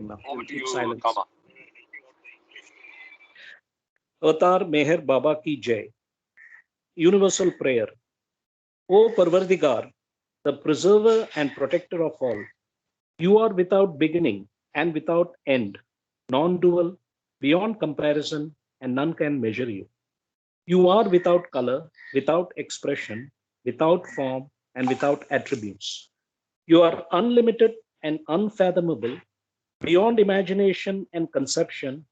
now. Over We'll to keep you, silence. Kama. Avatar Meher Baba Ki Jai. Universal prayer. O Parvardigar, the preserver and protector of all, you are without beginning and without end, non-dual, beyond comparison, and none can measure you. You are without color, without expression, without form, and without attributes. You are unlimited and unfathomable, beyond imagination and conception,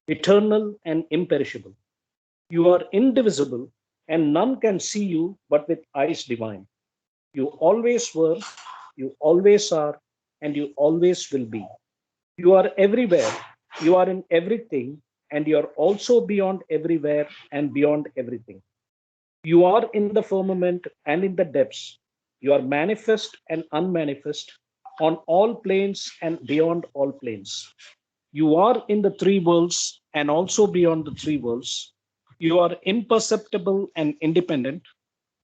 eternal and imperishable. You are indivisible, and none can see you but with eyes divine. You always were, you always are, and you always will be. You are everywhere, you are in everything, and you are also beyond everywhere and beyond everything. You are in the firmament and in the depths. You are manifest and unmanifest on all planes and beyond all planes. You are in the three worlds and also beyond the three worlds. You are imperceptible and independent.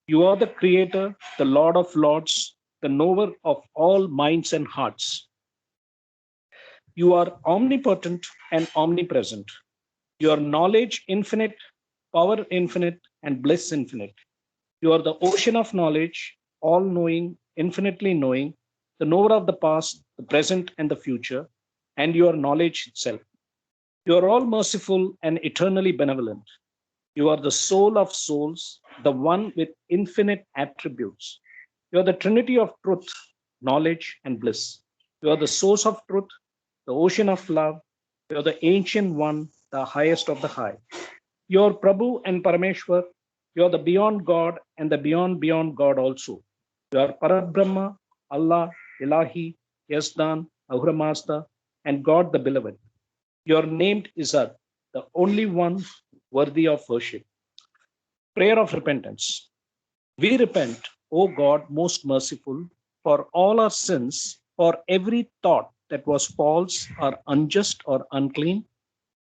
You are the creator, the Lord of lords, the knower of all minds and hearts. You are omnipotent and omnipresent. Your knowledge infinite, power infinite, and bliss infinite. You are the ocean of knowledge, all knowing, infinitely knowing, the knower of the past, the present, and the future, and your knowledge itself. You are all merciful and eternally benevolent. You are the soul of souls, the one with infinite attributes. You are the trinity of truth, knowledge, and bliss. You are the source of truth, the ocean of love. You are the ancient one, the highest of the high. You are Prabhu and Parameshwar. You are the beyond God and the beyond God also. You are Parabrahma, Allah, Ilahi, Yazdan, Ahura Mazda, and God the Beloved. You are named Izzat, the only one worthy of worship. Prayer of repentance. We repent, O God most merciful, for all our sins, for every thought that was false or unjust or unclean,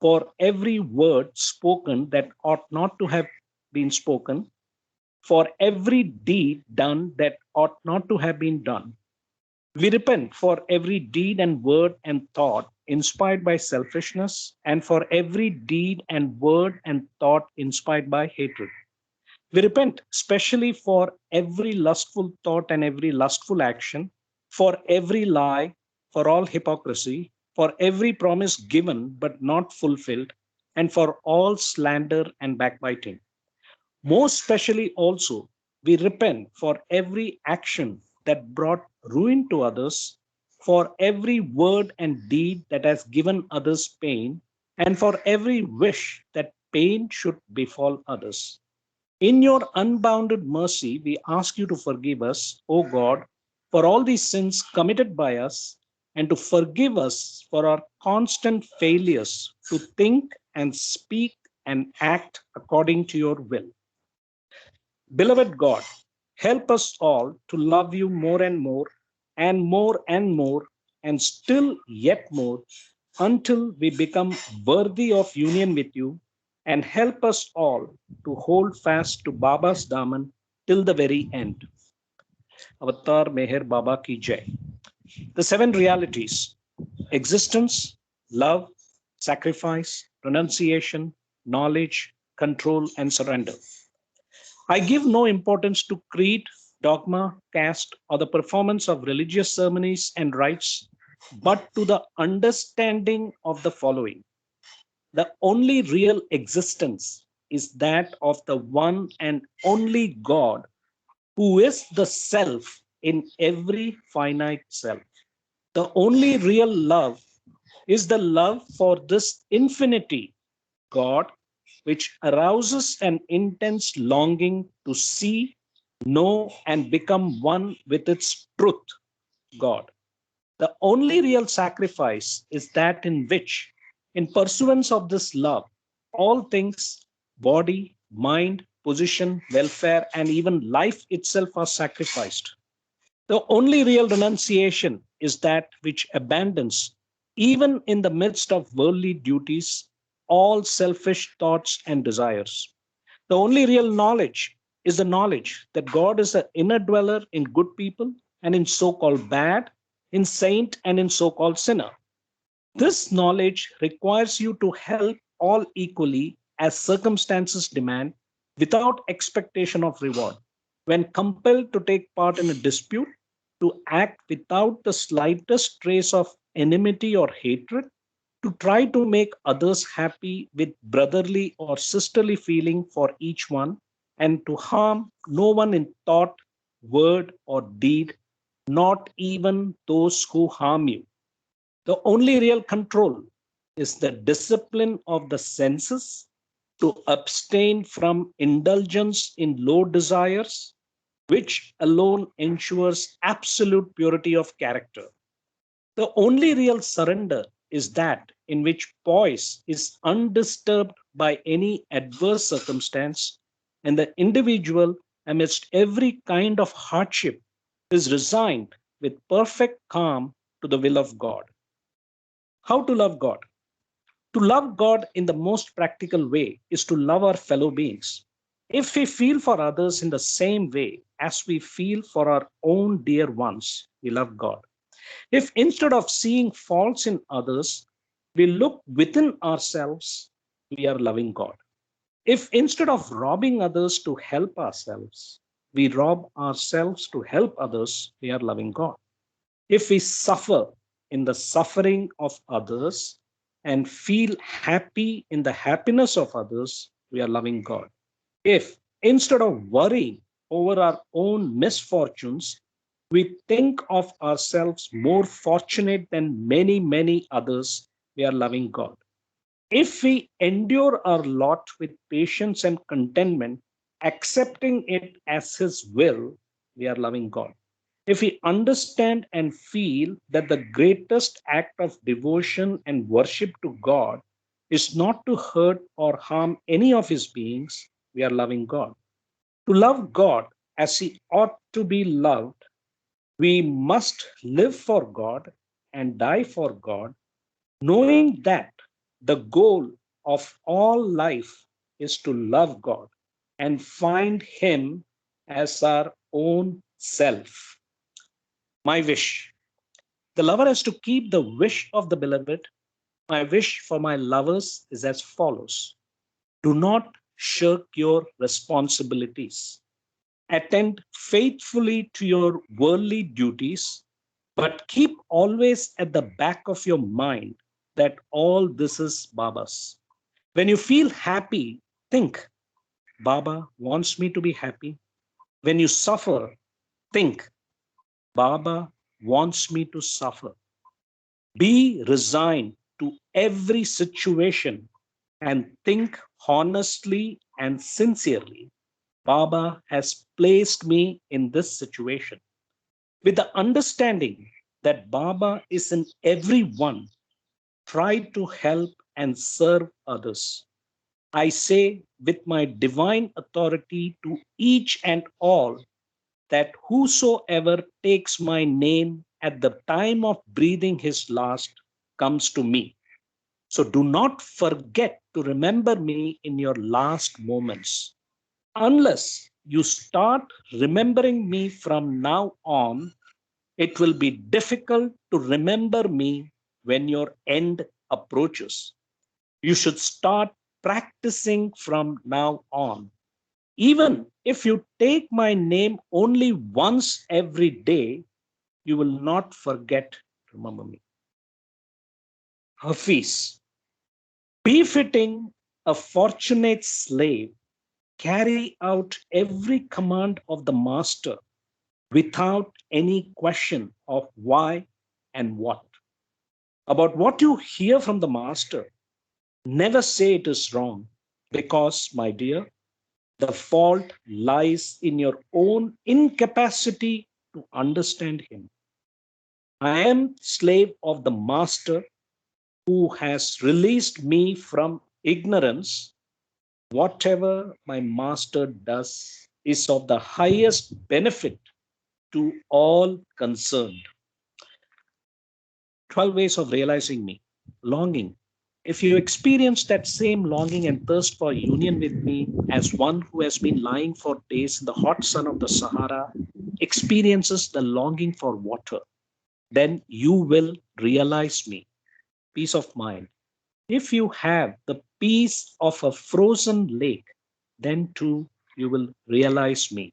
for every word spoken that ought not to have been spoken, for every deed done that ought not to have been done. We repent for every deed and word and thought inspired by selfishness, and for every deed and word and thought inspired by hatred. We repent especially for every lustful thought and every lustful action, for every lie, for all hypocrisy, for every promise given but not fulfilled, and for all slander and backbiting. Most especially also, we repent for every action that brought ruin to others, for every word and deed that has given others pain, and for every wish that pain should befall others. In your unbounded mercy, we ask you to forgive us, O God, for all these sins committed by us, and to forgive us for our constant failures to think and speak and act according to your will. Beloved God, help us all to love you more and more, and more and more, and still yet more, until we become worthy of union with you, and help us all to hold fast to Baba's Daman till the very end. Avatar Meher Baba Ki Jai. The seven realities: existence, love, sacrifice, renunciation, knowledge, control, and surrender. I give no importance to creed, dogma, caste, or the performance of religious ceremonies and rites, but to the understanding of the following. The only real existence is that of the one and only God, who is the self in every finite self. The only real love is the love for this infinity, God, which arouses an intense longing to see, know, and become one with its truth, God. The only real sacrifice is that in which, in pursuance of this love, all things, body, mind, position, welfare, and even life itself are sacrificed. The only real renunciation is that which abandons, even in the midst of worldly duties, all selfish thoughts and desires. The only real knowledge is the knowledge that God is the inner dweller in good people and in so called bad, in saint and in so called sinner. This knowledge requires you to help all equally as circumstances demand without expectation of reward. When compelled to take part in a dispute, to act without the slightest trace of enmity or hatred, to try to make others happy with brotherly or sisterly feeling for each one, and to harm no one in thought, word, or deed, not even those who harm you. The only real control is the discipline of the senses to abstain from indulgence in low desires, which alone ensures absolute purity of character. The only real surrender is that in which poise is undisturbed by any adverse circumstance, and the individual, amidst every kind of hardship, is resigned with perfect calm to the will of God. How to love God? To love God in the most practical way is to love our fellow beings. If we feel for others in the same way as we feel for our own dear ones, we love God. If instead of seeing faults in others, we look within ourselves, we are loving God. If instead of robbing others to help ourselves, we rob ourselves to help others, we are loving God. If we suffer in the suffering of others and feel happy in the happiness of others, we are loving God. If instead of worrying over our own misfortunes, we think of ourselves more fortunate than many, many others, we are loving God. If we endure our lot with patience and contentment, accepting it as His will, we are loving God. If we understand and feel that the greatest act of devotion and worship to God is not to hurt or harm any of His beings, we are loving God. To love God as He ought to be loved, we must live for God and die for God, knowing that the goal of all life is to love God and find Him as our own self. My wish. The lover has to keep the wish of the beloved. My wish for my lovers is as follows: do not shirk your responsibilities. Attend faithfully to your worldly duties, but keep always at the back of your mind that all this is Baba's. When you feel happy, think, Baba wants me to be happy. When you suffer, think, Baba wants me to suffer. Be resigned to every situation and think honestly and sincerely. Baba has placed me in this situation with the understanding that Baba is in everyone. Try to help and serve others. I say with my divine authority to each and all that whosoever takes my name at the time of breathing his last comes to me. So do not forget to remember me in your last moments. Unless you start remembering me from now on, it will be difficult to remember me when your end approaches. You should start practicing from now on. Even if you take my name only once every day, you will not forget to remember me. Hafiz, befitting a fortunate slave, carry out every command of the master without any question of why and what. About what you hear from the master, never say it is wrong, because, my dear, the fault lies in your own incapacity to understand him. I am slave of the master who has released me from ignorance. Whatever my master does is of the highest benefit to all concerned. 12 ways of realizing me. Longing. If you experience that same longing and thirst for union with me as one who has been lying for days in the hot sun of the Sahara experiences the longing for water, then you will realize me. peace of mind. If you have the peace of a frozen lake, then too you will realize me.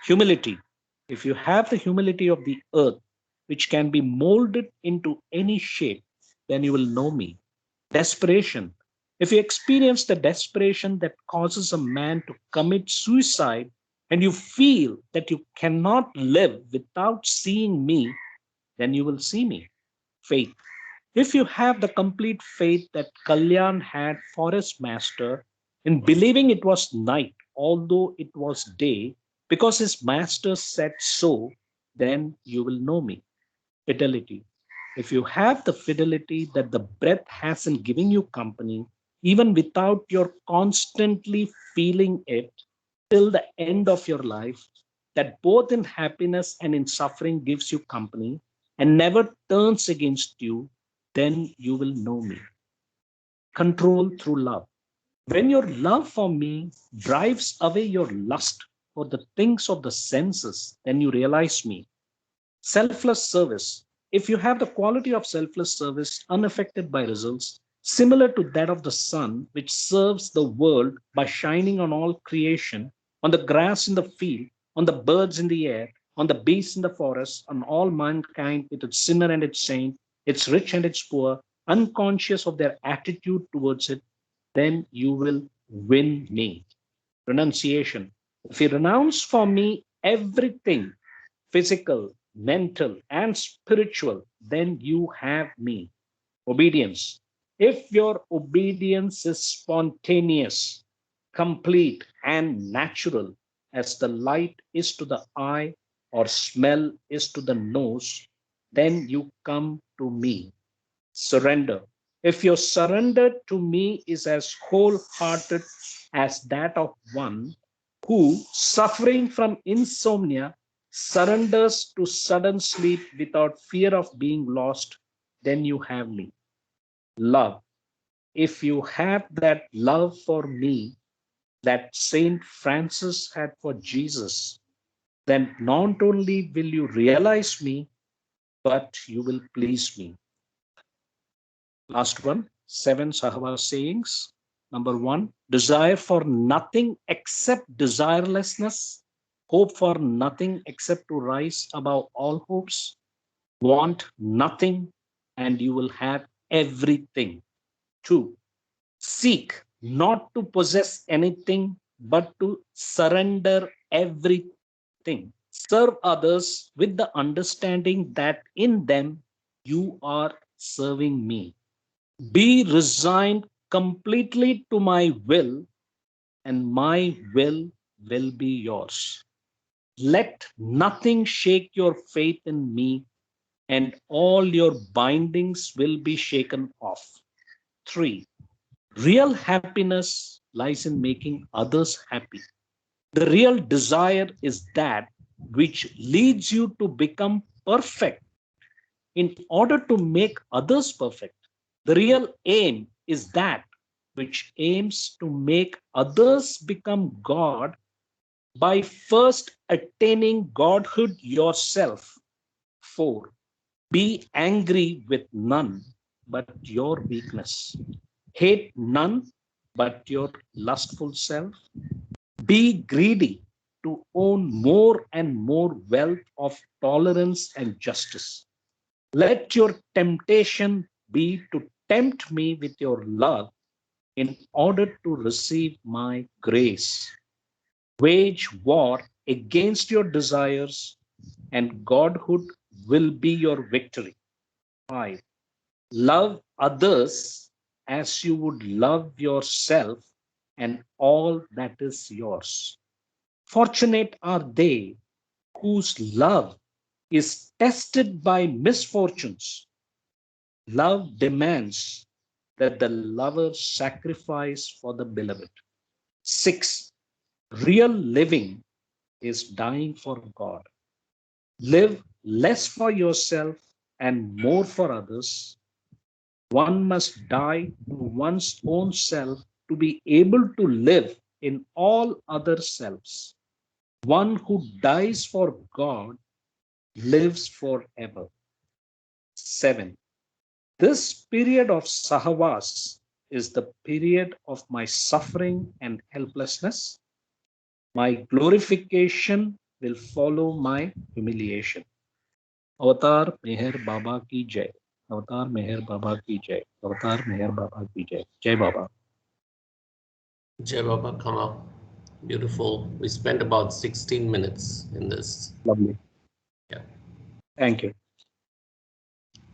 Humility. If you have the humility of the earth, which can be molded into any shape, then you will know me. Desperation. If you experience the desperation that causes a man to commit suicide and you feel that you cannot live without seeing me, then you will see me. Faith. If you have the complete faith that Kalyan had for his master in believing it was night, although it was day, because his master said so, then you will know me. Fidelity. If you have the fidelity that the breath has in giving you company, even without your constantly feeling it till the end of your life, that both in happiness and in suffering gives you company and never turns against you, then you will know me. Control through love. When your love for me drives away your lust for the things of the senses, then you realize me. Selfless service. If you have the quality of selfless service unaffected by results, similar to that of the sun, which serves the world by shining on all creation, on the grass in the field, on the birds in the air, on the beasts in the forest, on all mankind with its sinner and its saint, its rich and its poor, unconscious of their attitude towards it, then you will win me. Renunciation. If you renounce for me everything physical, mental, and spiritual, then you have me. Obedience. If your obedience is spontaneous, complete, and natural, as the light is to the eye or smell is to the nose, then you come to me. Surrender. If your surrender to me is as wholehearted as that of one who, suffering from insomnia, surrenders to sudden sleep without fear of being lost, then you have me. Love. If you have that love for me that Saint Francis had for Jesus, then not only will you realize me, but you will please me. Last one, 7 Sahava sayings. Number 1, desire for nothing except desirelessness, hope for nothing except to rise above all hopes, want nothing and you will have everything. 2, seek not to possess anything but to surrender everything. Serve others with the understanding that in them you are serving me. Be resigned completely to my will, and my will be yours. Let nothing shake your faith in me, and all your bindings will be shaken off. 3. Real happiness lies in making others happy. The real desire is that which leads you to become perfect in order to make others perfect. The real aim is that which aims to make others become God by first attaining Godhood yourself. 4. Be angry with none but your weakness. Hate none but your lustful self. Be greedy to own more and more wealth of tolerance and justice. Let your temptation be to tempt me with your love in order to receive my grace. Wage war against your desires, and Godhood will be your victory. 5. Love others as you would love yourself and all that is yours. Fortunate are they whose love is tested by misfortunes. Love demands that the lover sacrifice for the beloved. 6. Real living is dying for God. Live less for yourself and more for others. One must die to one's own self to be able to live in all other selves. One who dies for God lives forever. 7. This period of Sahavas is the period of my suffering and helplessness. My glorification will follow my humiliation. अवतार मेहर बाबा की जय. अवतार मेहर बाबा की जय. अवतार मेहर बाबा की जय. जय बाबा. Jai Baba, come up. Beautiful. We spent about 16 minutes in this. Lovely. Yeah. Thank you.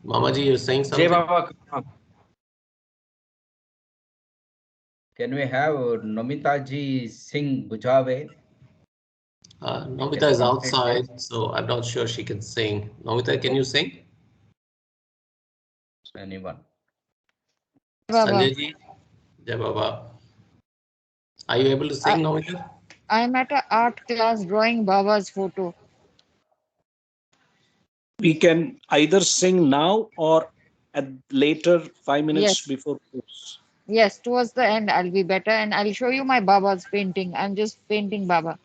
Mamaji, you're saying something? Jai Baba, can we have Nomita ji sing Bujave? Nomita is outside, so I'm not sure she can sing. Nomita, can you sing? Anyone? Sanjay ji, Jai Baba. Are you able to sing, Nomita? I'm at an art class drawing Baba's photo. We can either sing now or at later 5 minutes before course. Yes, towards the end I'll be better and I'll show you my Baba's painting. I'm just painting Baba.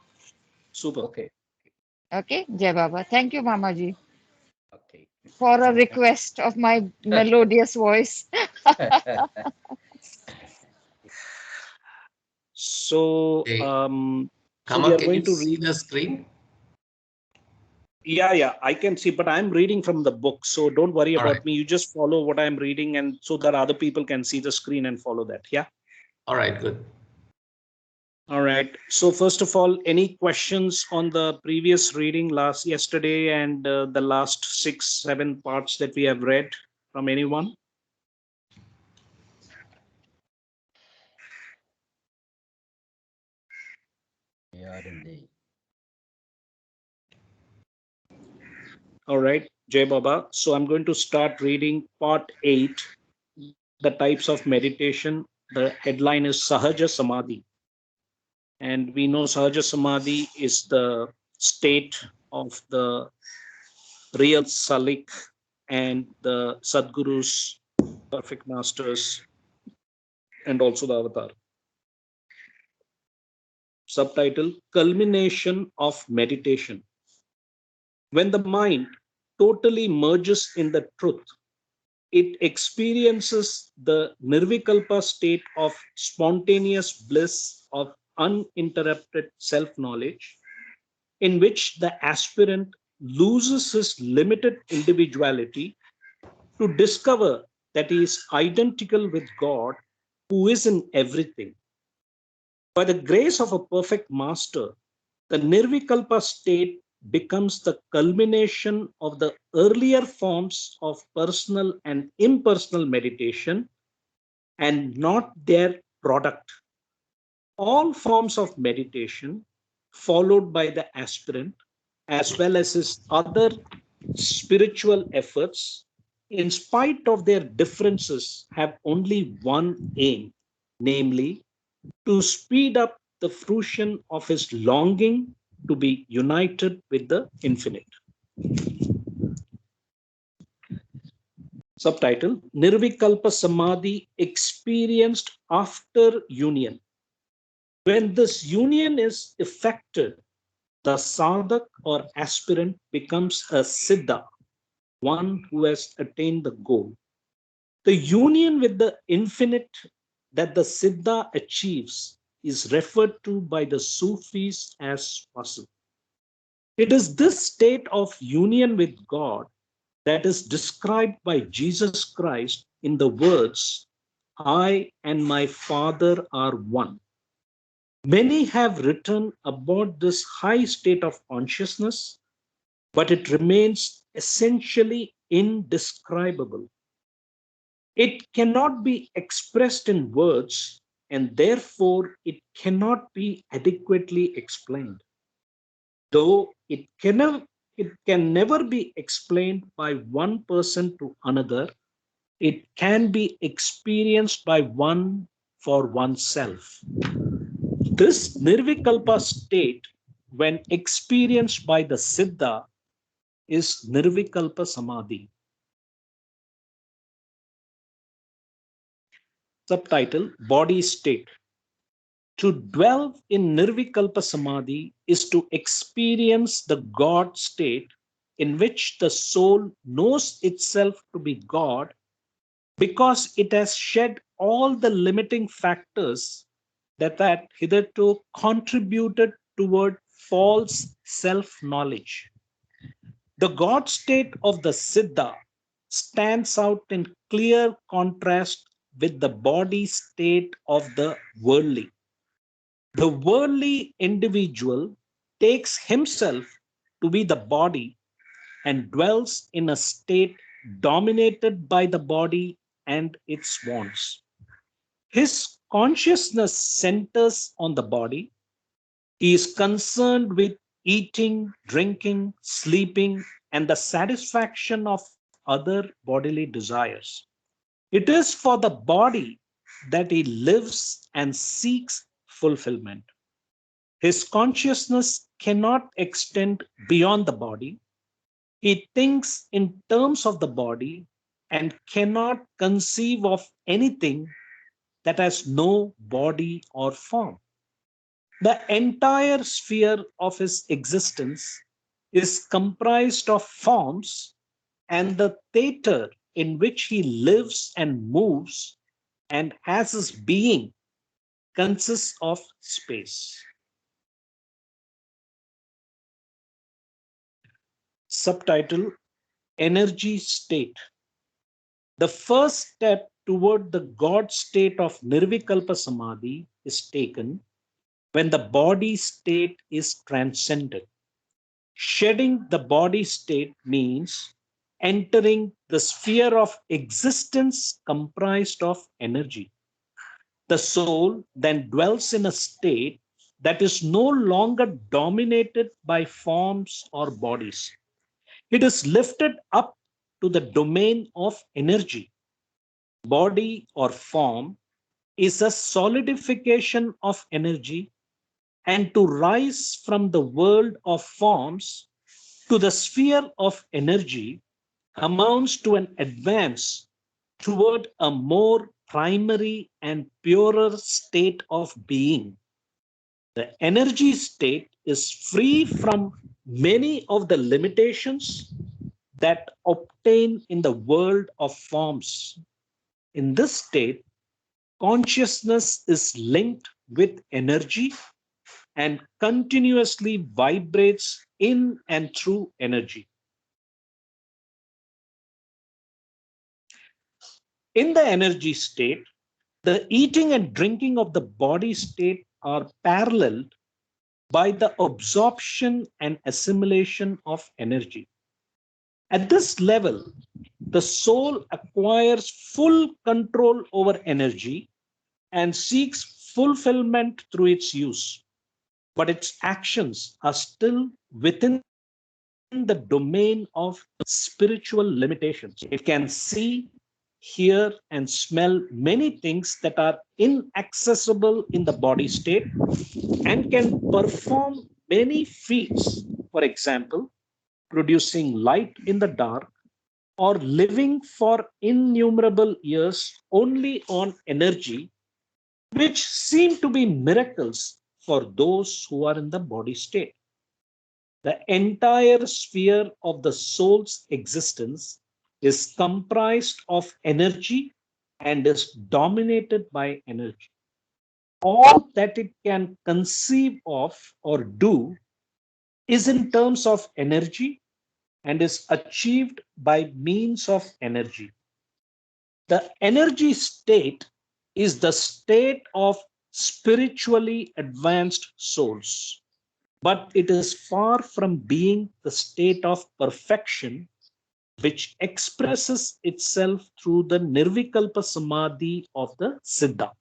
Super. Okay. Okay, Jai Baba. Thank you, Mamaji, Okay. for a request of my melodious voice. So, Hey, so Kama, we are can going you to see read. the screen? Yeah, I can see, but I'm reading from the book, so don't worry All about right. me. You just follow what I'm reading, and so that other people can see the screen and follow that. Yeah. All right, good. All right. So first of all, any questions on the previous reading yesterday and the last 6-7 parts that we have read from anyone? Yeah, indeed. All right, Jai Baba. So I'm going to start reading part 8, the types of meditation. The headline is Sahaja Samadhi. And we know Sahaja Samadhi is the state of the real Salik and the Sadgurus, perfect masters, and also the avatar. Subtitle, Culmination of Meditation. When the mind totally merges in the truth, it experiences the nirvikalpa state of spontaneous bliss of uninterrupted self-knowledge, in which the aspirant loses his limited individuality to discover that he is identical with God, who is in everything. By the grace of a perfect master, the nirvikalpa state becomes the culmination of the earlier forms of personal and impersonal meditation and not their product. All forms of meditation followed by the aspirant, as well as his other spiritual efforts, in spite of their differences, have only one aim, namely to speed up the fruition of his longing to be united with the infinite. Subtitle, Nirvikalpa Samadhi experienced after union. When this union is effected, the sadhak or aspirant becomes a siddha, one who has attained the goal. The union with the infinite that the siddha achieves is referred to by the Sufis as fasl. It is this state of union with God that is described by Jesus Christ in the words, I and my Father are one. Many have written about this high state of consciousness, but it remains essentially indescribable. It cannot be expressed in words, and therefore it cannot be adequately explained. Though it can never be explained by one person to another, it can be experienced by one for oneself. This nirvikalpa state, when experienced by the siddha, is nirvikalpa samadhi. Subtitle, Body State. To dwell in nirvikalpa samadhi is to experience the God state in which the soul knows itself to be God because it has shed all the limiting factors that had hitherto contributed toward false self-knowledge. The God state of the Siddha stands out in clear contrast with the body state of the worldly. The worldly individual takes himself to be the body and dwells in a state dominated by the body and its wants. His consciousness centers on the body. He is concerned with eating, drinking, sleeping, and the satisfaction of other bodily desires. It is for the body that he lives and seeks fulfillment. His consciousness cannot extend beyond the body. He thinks in terms of the body and cannot conceive of anything that has no body or form. The entire sphere of his existence is comprised of forms, and the theater in which he lives and moves and has his being consists of space. Subtitle: Energy State. The first step toward the God state of Nirvikalpa Samadhi is taken when the body state is transcended. Shedding the body state means entering the sphere of existence comprised of energy. The soul then dwells in a state that is no longer dominated by forms or bodies. It is lifted up to the domain of energy. Body or form is a solidification of energy, and to rise from the world of forms to the sphere of energy amounts to an advance toward a more primary and purer state of being. The energy state is free from many of the limitations that obtain in the world of forms. In this state, consciousness is linked with energy and continuously vibrates in and through energy. In the energy state, the eating and drinking of the body state are paralleled by the absorption and assimilation of energy. At this level, the soul acquires full control over energy and seeks fulfillment through its use, but its actions are still within the domain of spiritual limitations. It can see, hear, and smell many things that are inaccessible in the body state and can perform many feats. For example, producing light in the dark or living for innumerable years only on energy, which seem to be miracles for those who are in the body state. The entire sphere of the soul's existence is comprised of energy and is dominated by energy. All that it can conceive of or do is in terms of energy and is achieved by means of energy. The energy state is the state of spiritually advanced souls, but it is far from being the state of perfection which expresses itself through the Nirvikalpa Samadhi of the Siddha.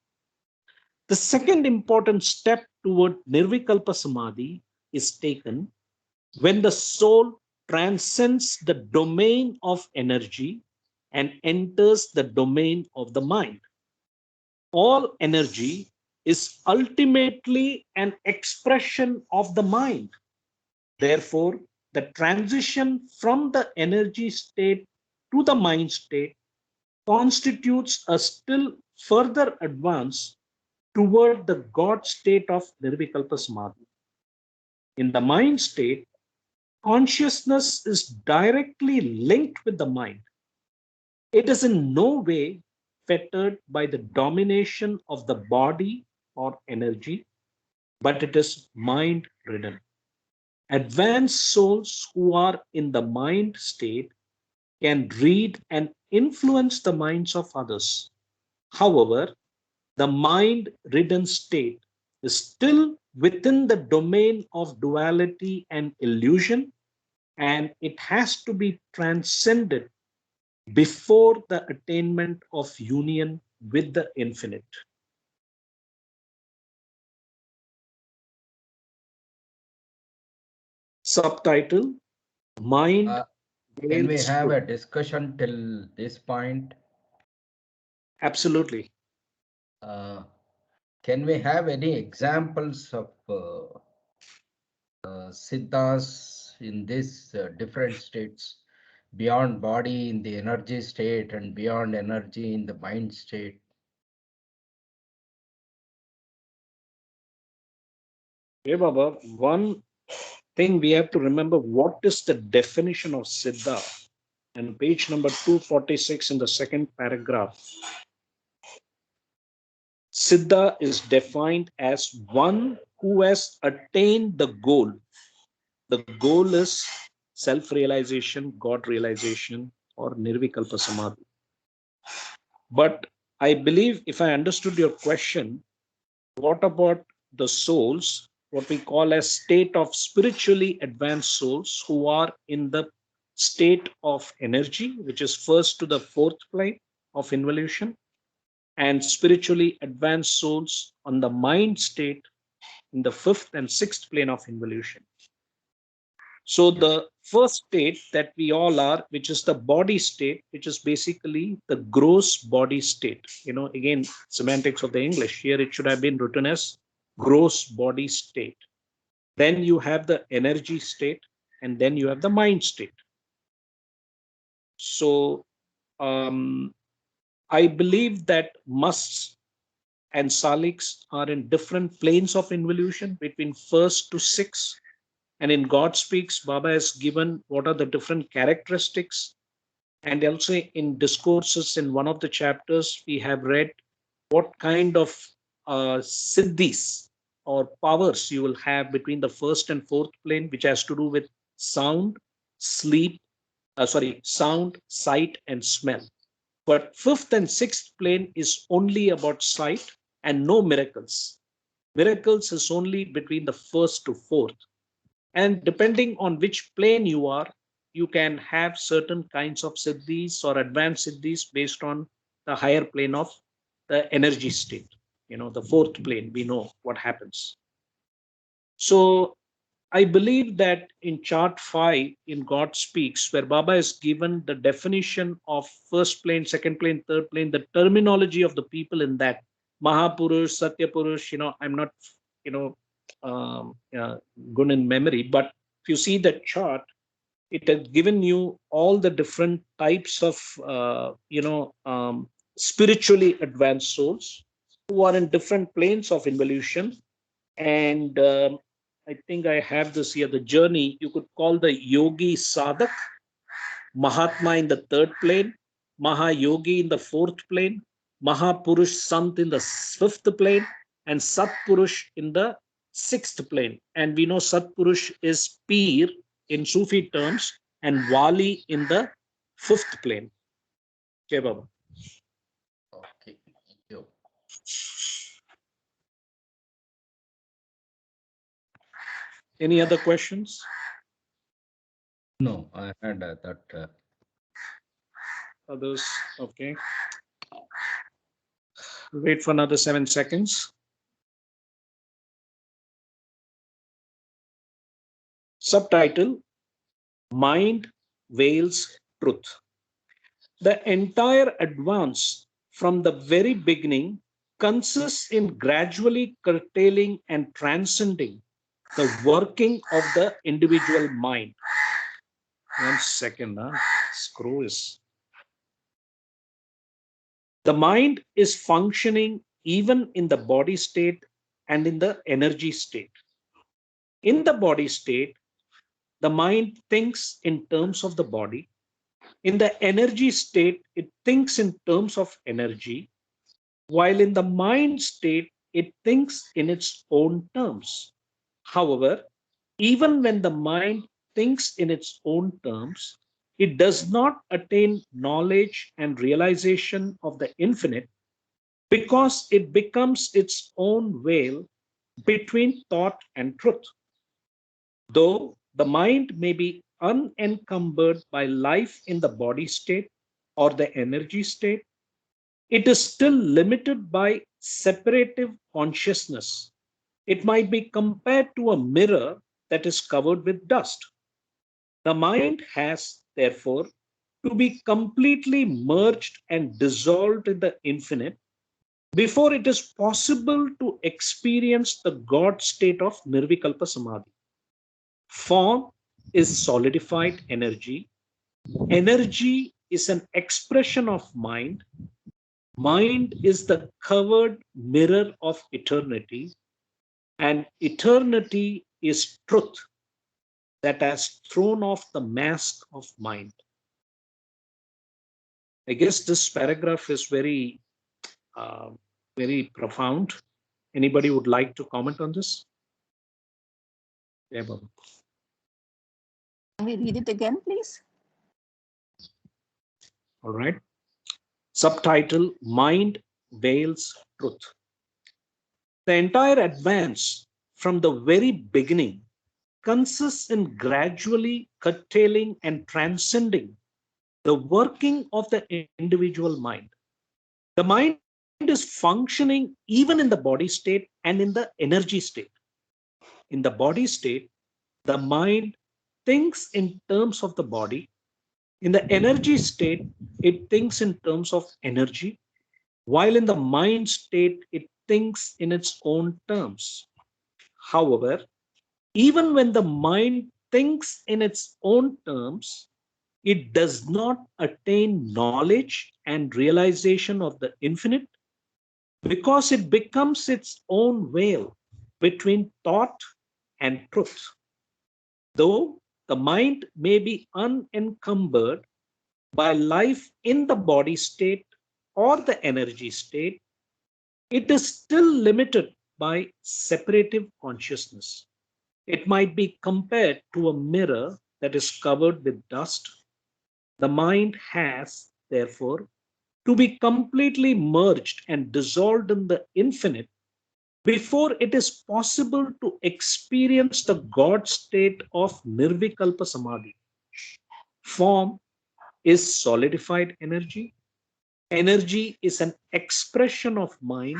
The second important step toward Nirvikalpa Samadhi is taken when the soul transcends the domain of energy and enters the domain of the mind. All energy is ultimately an expression of the mind. Therefore, the transition from the energy state to the mind state constitutes a still further advance toward the God state of Nirvikalpa Samadhi. In the mind state, consciousness is directly linked with the mind. It is in no way fettered by the domination of the body or energy, but it is mind ridden. Advanced souls who are in the mind state can read and influence the minds of others. However, the mind ridden state is still within the domain of duality and illusion, and it has to be transcended before the attainment of union with the infinite. Subtitle: Mind Can we veils have truth. a discussion till this point? Absolutely. Can we have any examples of siddhas in these different states, beyond body in the energy state and beyond energy in the mind state? Hey, Baba, one thing we have to remember, what is the definition of Siddha? And page number 246 in the second paragraph. Siddha is defined as one who has attained the goal. The goal is self-realization, God realization, or Nirvikalpa Samadhi. But I believe if I understood your question, what about the souls, what we call as state of spiritually advanced souls who are in the state of energy, which is first to the fourth plane of involution, and spiritually advanced souls on the mind state in the fifth and sixth plane of involution. So the first state that we all are, which is the body state, which is basically the gross body state. Again, semantics of the English. Here it should have been written as gross body state. Then you have the energy state, and then you have the mind state. So I believe that musts and saliks are in different planes of involution between first to sixth. And in God Speaks, Baba has given what are the different characteristics. And also in Discourses, in one of the chapters, we have read what kind of siddhis or powers you will have between the first and fourth plane, which has to do with sound, sound, sight, and smell. But fifth and sixth plane is only about sight and no miracles. Miracles is only between the first to fourth. And depending on which plane you are, you can have certain kinds of siddhis or advanced siddhis based on the higher plane of the energy state. The fourth plane, we know what happens. So I believe that in chart 5 in God Speaks, where Baba has given the definition of first plane, second plane, third plane, the terminology of the people in that, Mahapurush, Satya Purush, I'm not, good in memory, but if you see the chart, it has given you all the different types of, spiritually advanced souls who are in different planes of involution. And I think I have this here, the journey, you could call the yogi sadhak, Mahatma in the third plane, Mahayogi in the fourth plane, Mahapurush Sant in the fifth plane, and Satpurush in the sixth plane. And we know Satpurush is Peer in Sufi terms and Wali in the fifth plane. Okay, Baba. Okay, thank you. Any other questions? No, I had that. Others? Okay. Wait for another 7 seconds. Subtitle: Mind veils truth. The entire advance from the very beginning consists in gradually curtailing and transcending the working of the individual mind. 1 second, screw is. The mind is functioning even in the body state and in the energy state. In the body state, the mind thinks in terms of the body. In the energy state, it thinks in terms of energy, while in the mind state, it thinks in its own terms. However, even when the mind thinks in its own terms, it does not attain knowledge and realization of the infinite because it becomes its own veil between thought and truth. Though the mind may be unencumbered by life in the body state or the energy state, it is still limited by separative consciousness. It might be compared to a mirror that is covered with dust. The mind has, therefore, to be completely merged and dissolved in the infinite before it is possible to experience the God state of Nirvikalpa Samadhi. Form is solidified energy. Energy is an expression of mind. Mind is the covered mirror of eternity, and eternity is truth that has thrown off the mask of mind. I guess this paragraph is uh, very profound. Anybody would like to comment on this? Yeah, Baba. Can we read it again, please? All right. Subtitle: Mind Veils Truth. The entire advance from the very beginning consists in gradually curtailing and transcending the working of the individual mind. The mind is functioning even in the body state and in the energy state. In the body state, the mind thinks in terms of the body. In the energy state, it thinks in terms of energy, while in the mind state, it thinks in its own terms. However, even when the mind thinks in its own terms, it does not attain knowledge and realization of the infinite because it becomes its own veil between thought and truth. Though the mind may be unencumbered by life in the body state or the energy state, it is still limited by separative consciousness. It might be compared to a mirror that is covered with dust. The mind has, therefore, to be completely merged and dissolved in the infinite before it is possible to experience the God state of Nirvikalpa Samadhi. Form is solidified energy. Energy is an expression of mind.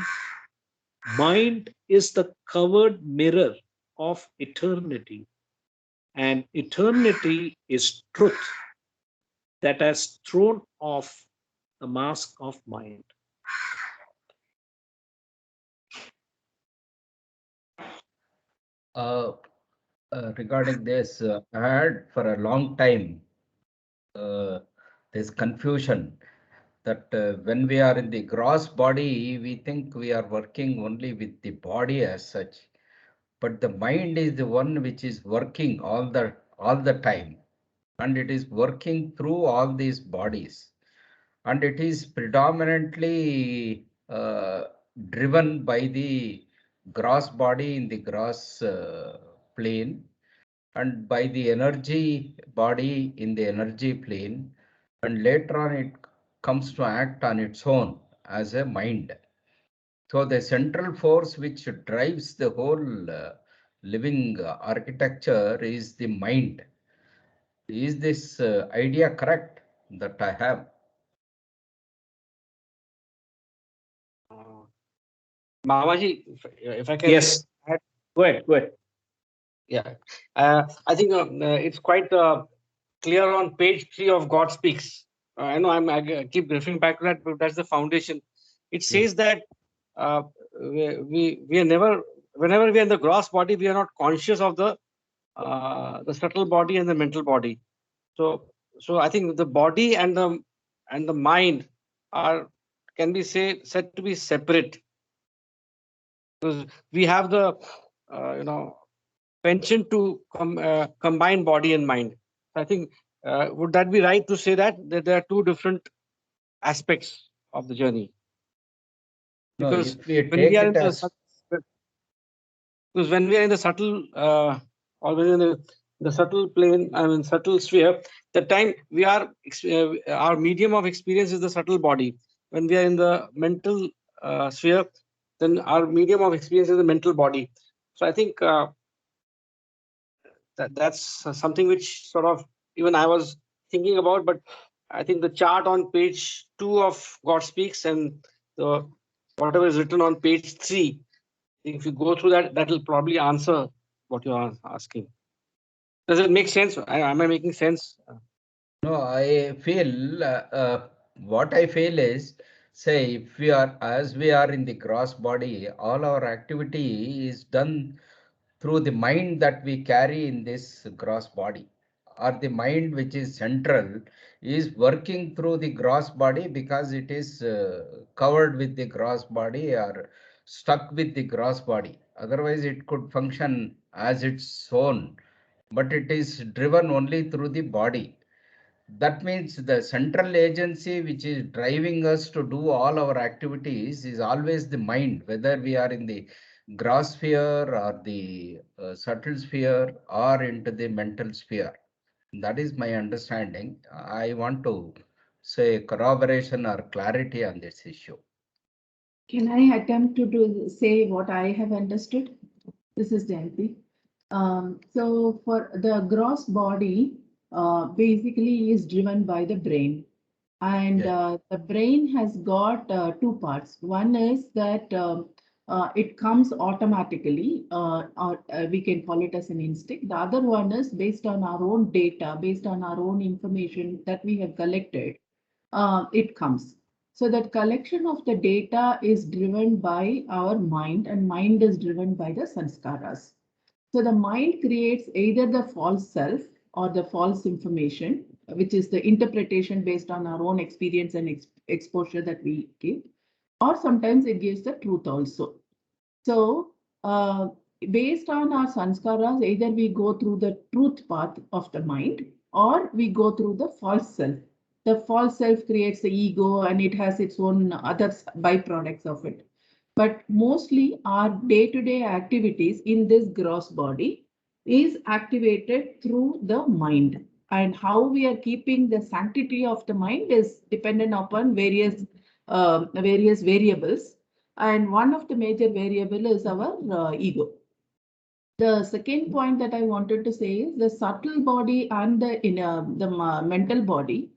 Mind is the covered mirror of eternity. And eternity is truth that has thrown off the mask of mind. Regarding this, I had for a long time this confusion that when we are in the gross body, we think we are working only with the body as such, but the mind is the one which is working all the time, and it is working through all these bodies, and it is predominantly driven by the gross body in the gross plane, and by the energy body in the energy plane, and later on it comes to act on its own as a mind. So the central force which drives the whole living architecture is the mind. Is this idea correct that I have? Babaji, if I can Yes, add, go ahead, go ahead. yeah, I think it's quite clear on page 3 of God Speaks. I know I keep referring back to that, but that's the foundation. It says that uh, we are never, whenever we are in the gross body, we are not conscious of the subtle body and the mental body. So I think the body and the mind can be said to be separate, because we have the penchant to combine body and mind. I think Would that be right to say that there are two different aspects of the journey? No, Because if we when take we are it in the as because when we are in the subtle or when in the subtle plane, I mean subtle sphere, the time we are our medium of experience is the subtle body. When we are in the mental sphere, then our medium of experience is the mental body. So I think that's something which sort of even I was thinking about, but I think the chart on page 2 of God Speaks and the whatever is written on page 3, if you go through that, that will probably answer what you are asking. Does it make sense? Am I making sense? no, I feel what I feel is, say, if we are as we are in the gross body, all our activity is done through the mind that we carry in this gross body, or the mind which is central is working through the gross body because it is covered with the gross body or stuck with the gross body. Otherwise, it could function as its own, but it is driven only through the body. That means the central agency which is driving us to do all our activities is always the mind, whether we are in the gross sphere or the subtle sphere or into the mental sphere. That is my understanding. I want to say corroboration or clarity on this issue. Can I attempt to say what I have understood? This is Jayanti. So for the gross body, basically is driven by the brain. And the brain has got two parts. One is that it comes automatically, or we can call it as an instinct. The other one is based on our own data, based on our own information that we have collected, it comes. So that collection of the data is driven by our mind, and mind is driven by the sanskaras. So the mind creates either the false self or the false information, which is the interpretation based on our own experience and exposure that we give, or sometimes it gives the truth also. So based on our sanskaras, either we go through the truth path of the mind or we go through the false self. The false self creates the ego and it has its own other byproducts of it. But mostly our day-to-day activities in this gross body is activated through the mind. And how we are keeping the sanctity of the mind is dependent upon various variables. And one of the major variable is our ego. The second point that I wanted to say is the subtle body and the mental body.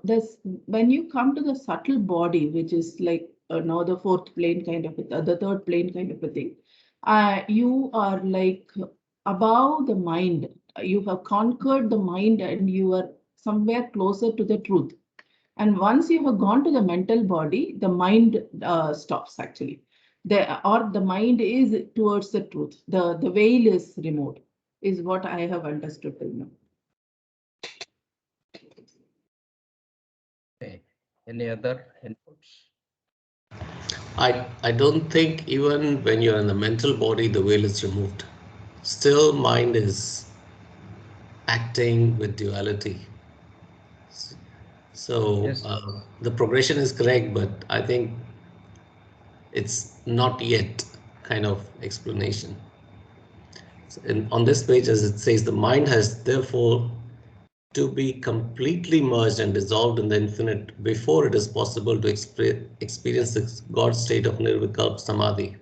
This when you come to the subtle body, which is like now the fourth plane kind of the third plane kind of a thing, you are like above the mind. You have conquered the mind and you are somewhere closer to the truth. And once you have gone to the mental body, the mind stops actually. The mind is towards the truth. The veil is removed, is what I have understood till now. Okay. Any other inputs? I don't think even when you're in the mental body, the veil is removed. Still, mind is acting with duality. So Yes. the progression is correct, but I think it's not yet kind of explanation. On this page, as it says, the mind has therefore to be completely merged and dissolved in the infinite before it is possible to experience the God state of nirvikalpa samadhi.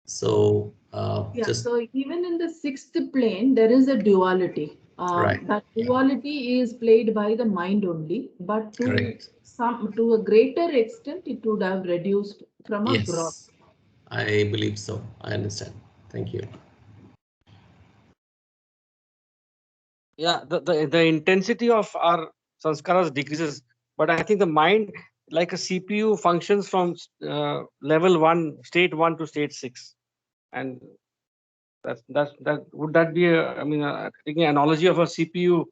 So So even in the sixth plane, there is a duality. Right. That duality is played by the mind only, but Correct. to a greater extent, it would have reduced from a gross. Yes, I believe so. I understand. Thank you. Yeah, the intensity of our sanskaras decreases, but I think the mind, like a CPU, functions from level 1, state 1 to state 6, and that would that be a, I mean, I think an analogy of a CPU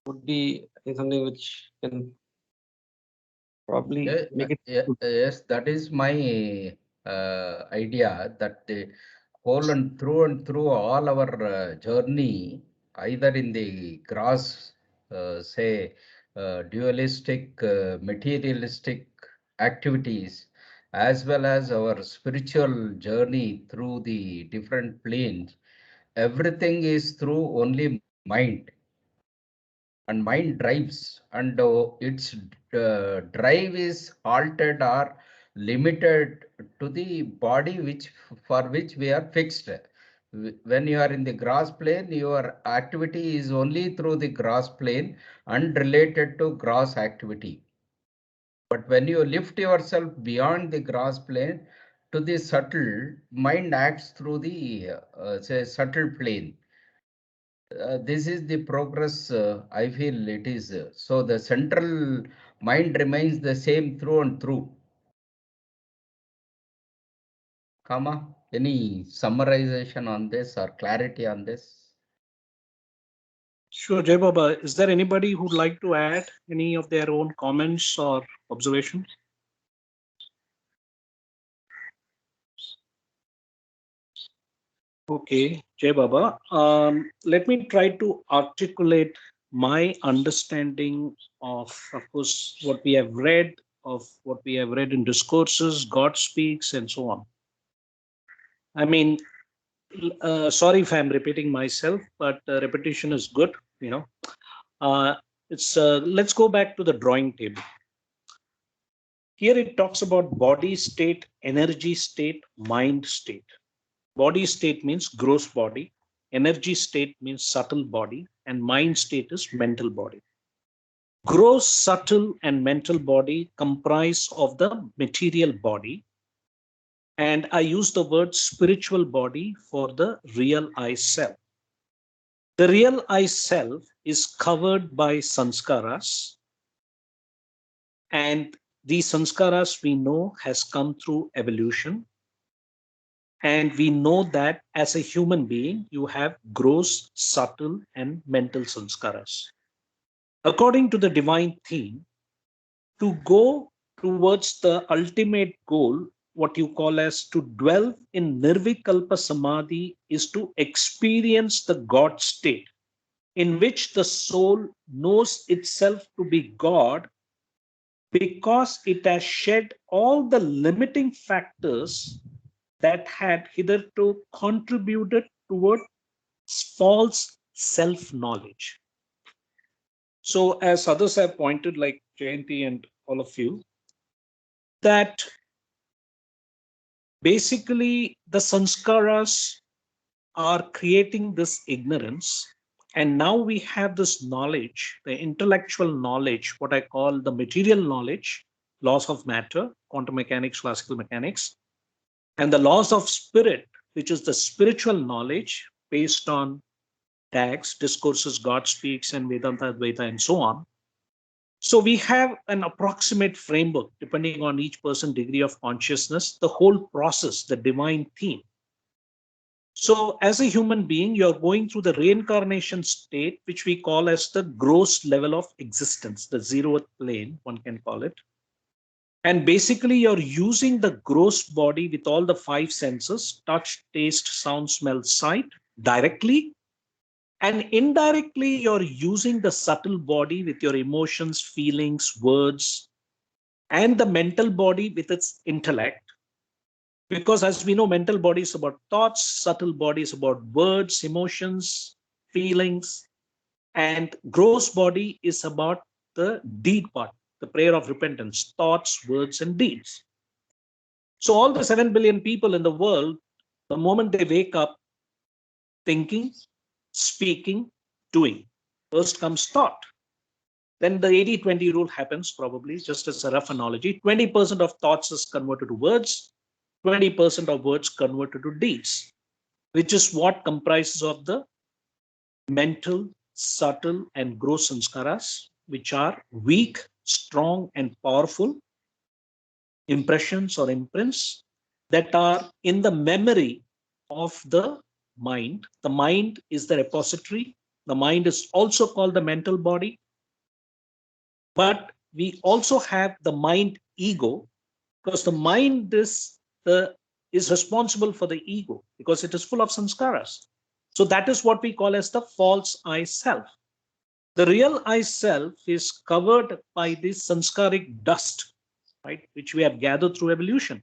would be, I think, something which can probably make it. Yes, that is my idea that the whole and through all our journey, either in the gross, say, dualistic, materialistic activities, as well as our spiritual journey through the different planes, everything is through only mind. And mind drives, and its drive is halted or limited to the body which for which we are fixed. When you are in the gross plane, your activity is only through the gross plane and related to gross activity. But when you lift yourself beyond the gross plane to the subtle, mind acts through the say subtle plane. This is the progress I feel it is. So the central mind remains the same through and through. Kama, any summarization on this or clarity on this? Sure, Jai Baba. Is there anybody who'd like to add any of their own comments or observations? Okay, Jai Baba. Let me try to articulate my understanding of course, what we have read, of what we have read in discourses, God speaks, and so on. I mean, sorry if I'm repeating myself, but repetition is good. You know, it's let's go back to the drawing table. Here it talks about body state, energy state, mind state. Body state means gross body, energy state means subtle body, and mind state is mental body. Gross, subtle, and mental body comprise of the material body, and I use the word spiritual body for the real I self. The real I self is covered by sanskaras, and these sanskaras we know has come through evolution. And we know that as a human being, you have gross, subtle, and mental sanskaras. According to the divine theme, to go towards the ultimate goal, what you call as to dwell in Nirvikalpa Samadhi, is to experience the God state in which the soul knows itself to be God because it has shed all the limiting factors that had hitherto contributed toward false self-knowledge. So, as others have pointed, like Jayanti and all of you, that basically the sanskaras are creating this ignorance. And now we have this knowledge, the intellectual knowledge, what I call the material knowledge, laws of matter, quantum mechanics, classical mechanics, and the laws of spirit, which is the spiritual knowledge based on tags, discourses, God speaks, and Vedanta, Advaita, and so on. So we have an approximate framework depending on each person's degree of consciousness, the whole process, the divine theme. So as a human being, you're going through the reincarnation state, which we call as the gross level of existence, the zeroth plane, one can call it. And basically, you're using the gross body with all the five senses, touch, taste, sound, smell, sight, directly. And indirectly, you're using the subtle body with your emotions, feelings, words, and the mental body with its intellect. Because as we know, mental body is about thoughts, subtle body is about words, emotions, feelings, and gross body is about the deed part, the prayer of repentance, thoughts, words, and deeds. So all the 7 billion people in the world, the moment they wake up, thinking, speaking, doing. First comes thought. Then the 80-20 rule happens, probably, just as a rough analogy. 20% of thoughts is converted to words, 20% of words converted to deeds, which is what comprises of the mental, subtle, and gross sanskaras, which are weak, strong, and powerful impressions or imprints that are in the memory of the mind. The mind is the repository. The mind is also called the mental body. But we also have the mind ego, because the mind is responsible for the ego because it is full of sanskaras. So that is what we call as the false I self. The real I self is covered by this sanskaric dust, right, which we have gathered through evolution.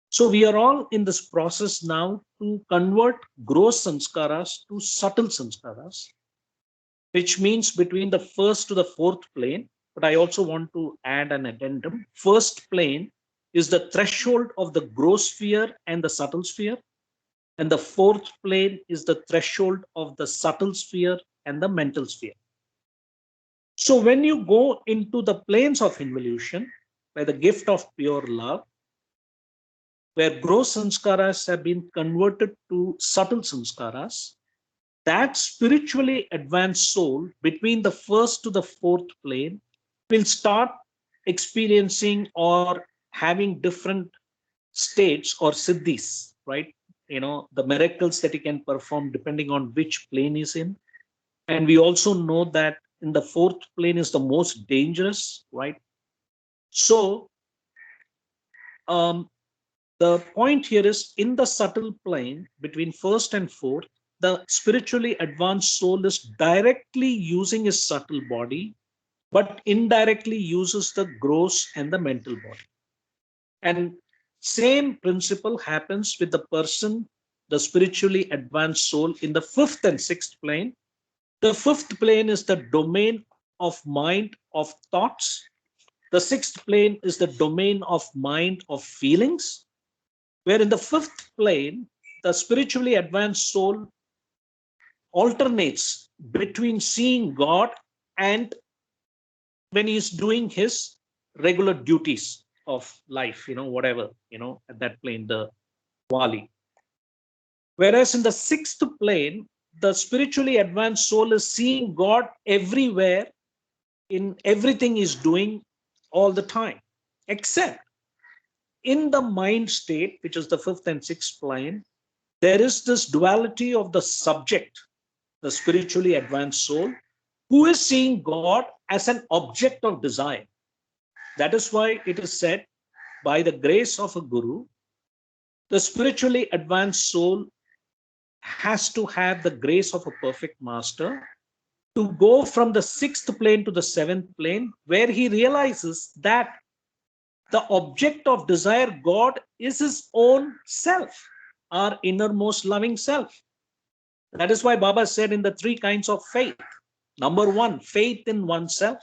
So we are all in this process now to convert gross sanskaras to subtle sanskaras, which means between the first to the fourth plane. But I also want to add an addendum. First plane is the threshold of the gross sphere and the subtle sphere. And the fourth plane is the threshold of the subtle sphere and the mental sphere. So when you go into the planes of involution, by the gift of pure love, where gross sanskaras have been converted to subtle sanskaras, that spiritually advanced soul between the first to the fourth plane will start experiencing or having different states or siddhis, right? The miracles that he can perform depending on which plane he's in. And we also know that in the fourth plane is the most dangerous, right? So the point here is, in the subtle plane between first and fourth, the spiritually advanced soul is directly using his subtle body, but indirectly uses the gross and the mental body. And same principle happens with the person, the spiritually advanced soul in the fifth and sixth plane. The fifth plane is the domain of mind of thoughts. The sixth plane is the domain of mind of feelings, where in the fifth plane, the spiritually advanced soul alternates between seeing God and when he's doing his regular duties of life, whatever, at that plane, the Wali. Whereas in the sixth plane, the spiritually advanced soul is seeing God everywhere, in everything he's doing all the time, except in the mind state, which is the fifth and sixth plane, there is this duality of the subject, the spiritually advanced soul, who is seeing God as an object of desire. That is why it is said, by the grace of a guru, the spiritually advanced soul has to have the grace of a perfect master to go from the sixth plane to the seventh plane, where he realizes that the object of desire, God, is his own self, our innermost loving self. That is why Baba said in the three kinds of faith. Number one, faith in oneself.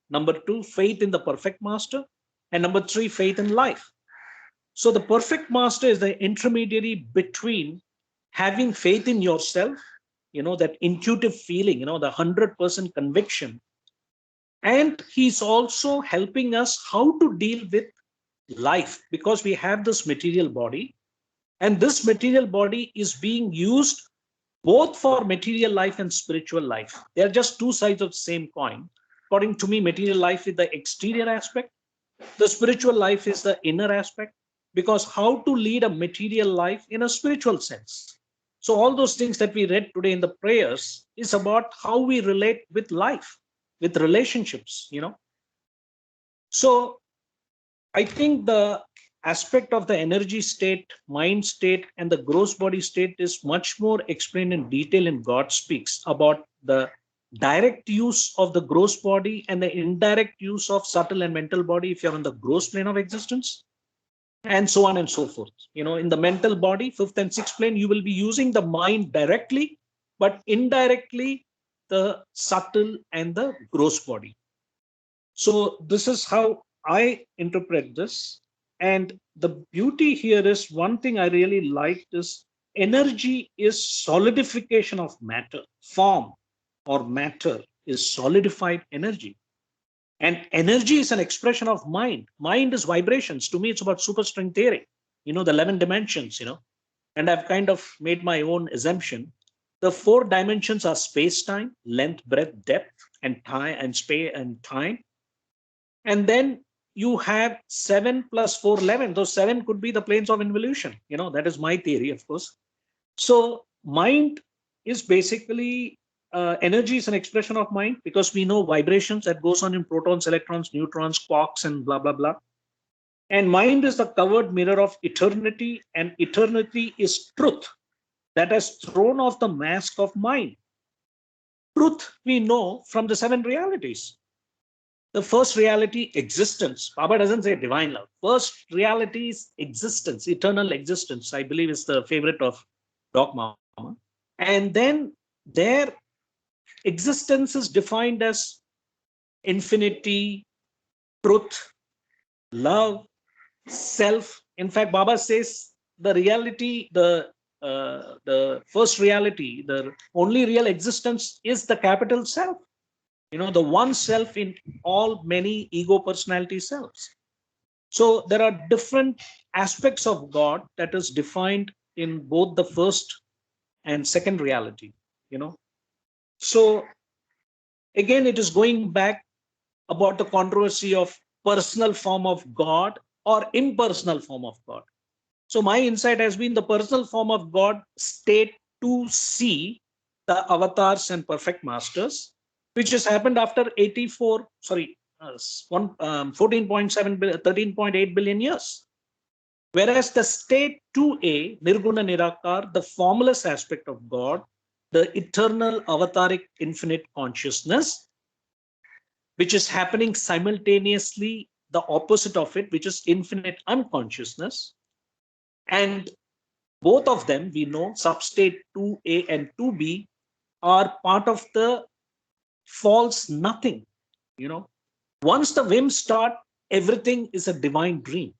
Number two, faith in the perfect master. And number three, faith in life. So the perfect master is the intermediary between having faith in yourself, that intuitive feeling, the 100% conviction. And he's also helping us how to deal with life, because we have this material body, and this material body is being used both for material life and spiritual life. They're just two sides of the same coin. According to me, material life is the exterior aspect. The spiritual life is the inner aspect, because how to lead a material life in a spiritual sense. So all those things that we read today in the prayers is about how we relate with life, with relationships, So I think the aspect of the energy state, mind state, and the gross body state is much more explained in detail in God Speaks, about the direct use of the gross body and the indirect use of subtle and mental body if you're on the gross plane of existence, and so on and so forth. In the mental body, fifth and sixth plane, you will be using the mind directly, but indirectly the subtle and the gross body. So this is how I interpret this. And the beauty here is, one thing I really liked is, energy is solidification of matter. Form or matter is solidified energy. And energy is an expression of mind. Mind is vibrations. To me, it's about superstring theory, the 11 dimensions, and I've kind of made my own assumption. The 4 dimensions are space-time, length, breadth, depth, and time, and space and time. And then you have 7 plus 4, 11. Those 7 could be the planes of involution. That is my theory, of course. So mind is basically, energy is an expression of mind, because we know vibrations that goes on in protons, electrons, neutrons, quarks, and blah, blah, blah. And mind is the covered mirror of eternity, and eternity is truth. that has thrown off the mask of mind. Truth we know from the 7 realities. The first reality, existence. Baba doesn't say divine love. First reality is existence, eternal existence, I believe is the favorite of Doc Mama. And then their existence is defined as infinity, truth, love, self. In fact, Baba says the reality, the first reality, the only real existence is the capital self. The one self in all many ego personality selves. So there are different aspects of God that is defined in both the first and second reality. So again, it is going back about the controversy of personal form of God or impersonal form of God. So my insight has been the personal form of God, state 2C, the avatars and perfect masters, which has happened after 14.7, 13.8 billion years. Whereas the state 2A, Nirguna Nirakar, the formless aspect of God, the eternal avataric infinite consciousness, which is happening simultaneously, the opposite of it, which is infinite unconsciousness. And both of them, we know, substate 2A and 2B, are part of the false nothing. Once the whims start, everything is a divine dream.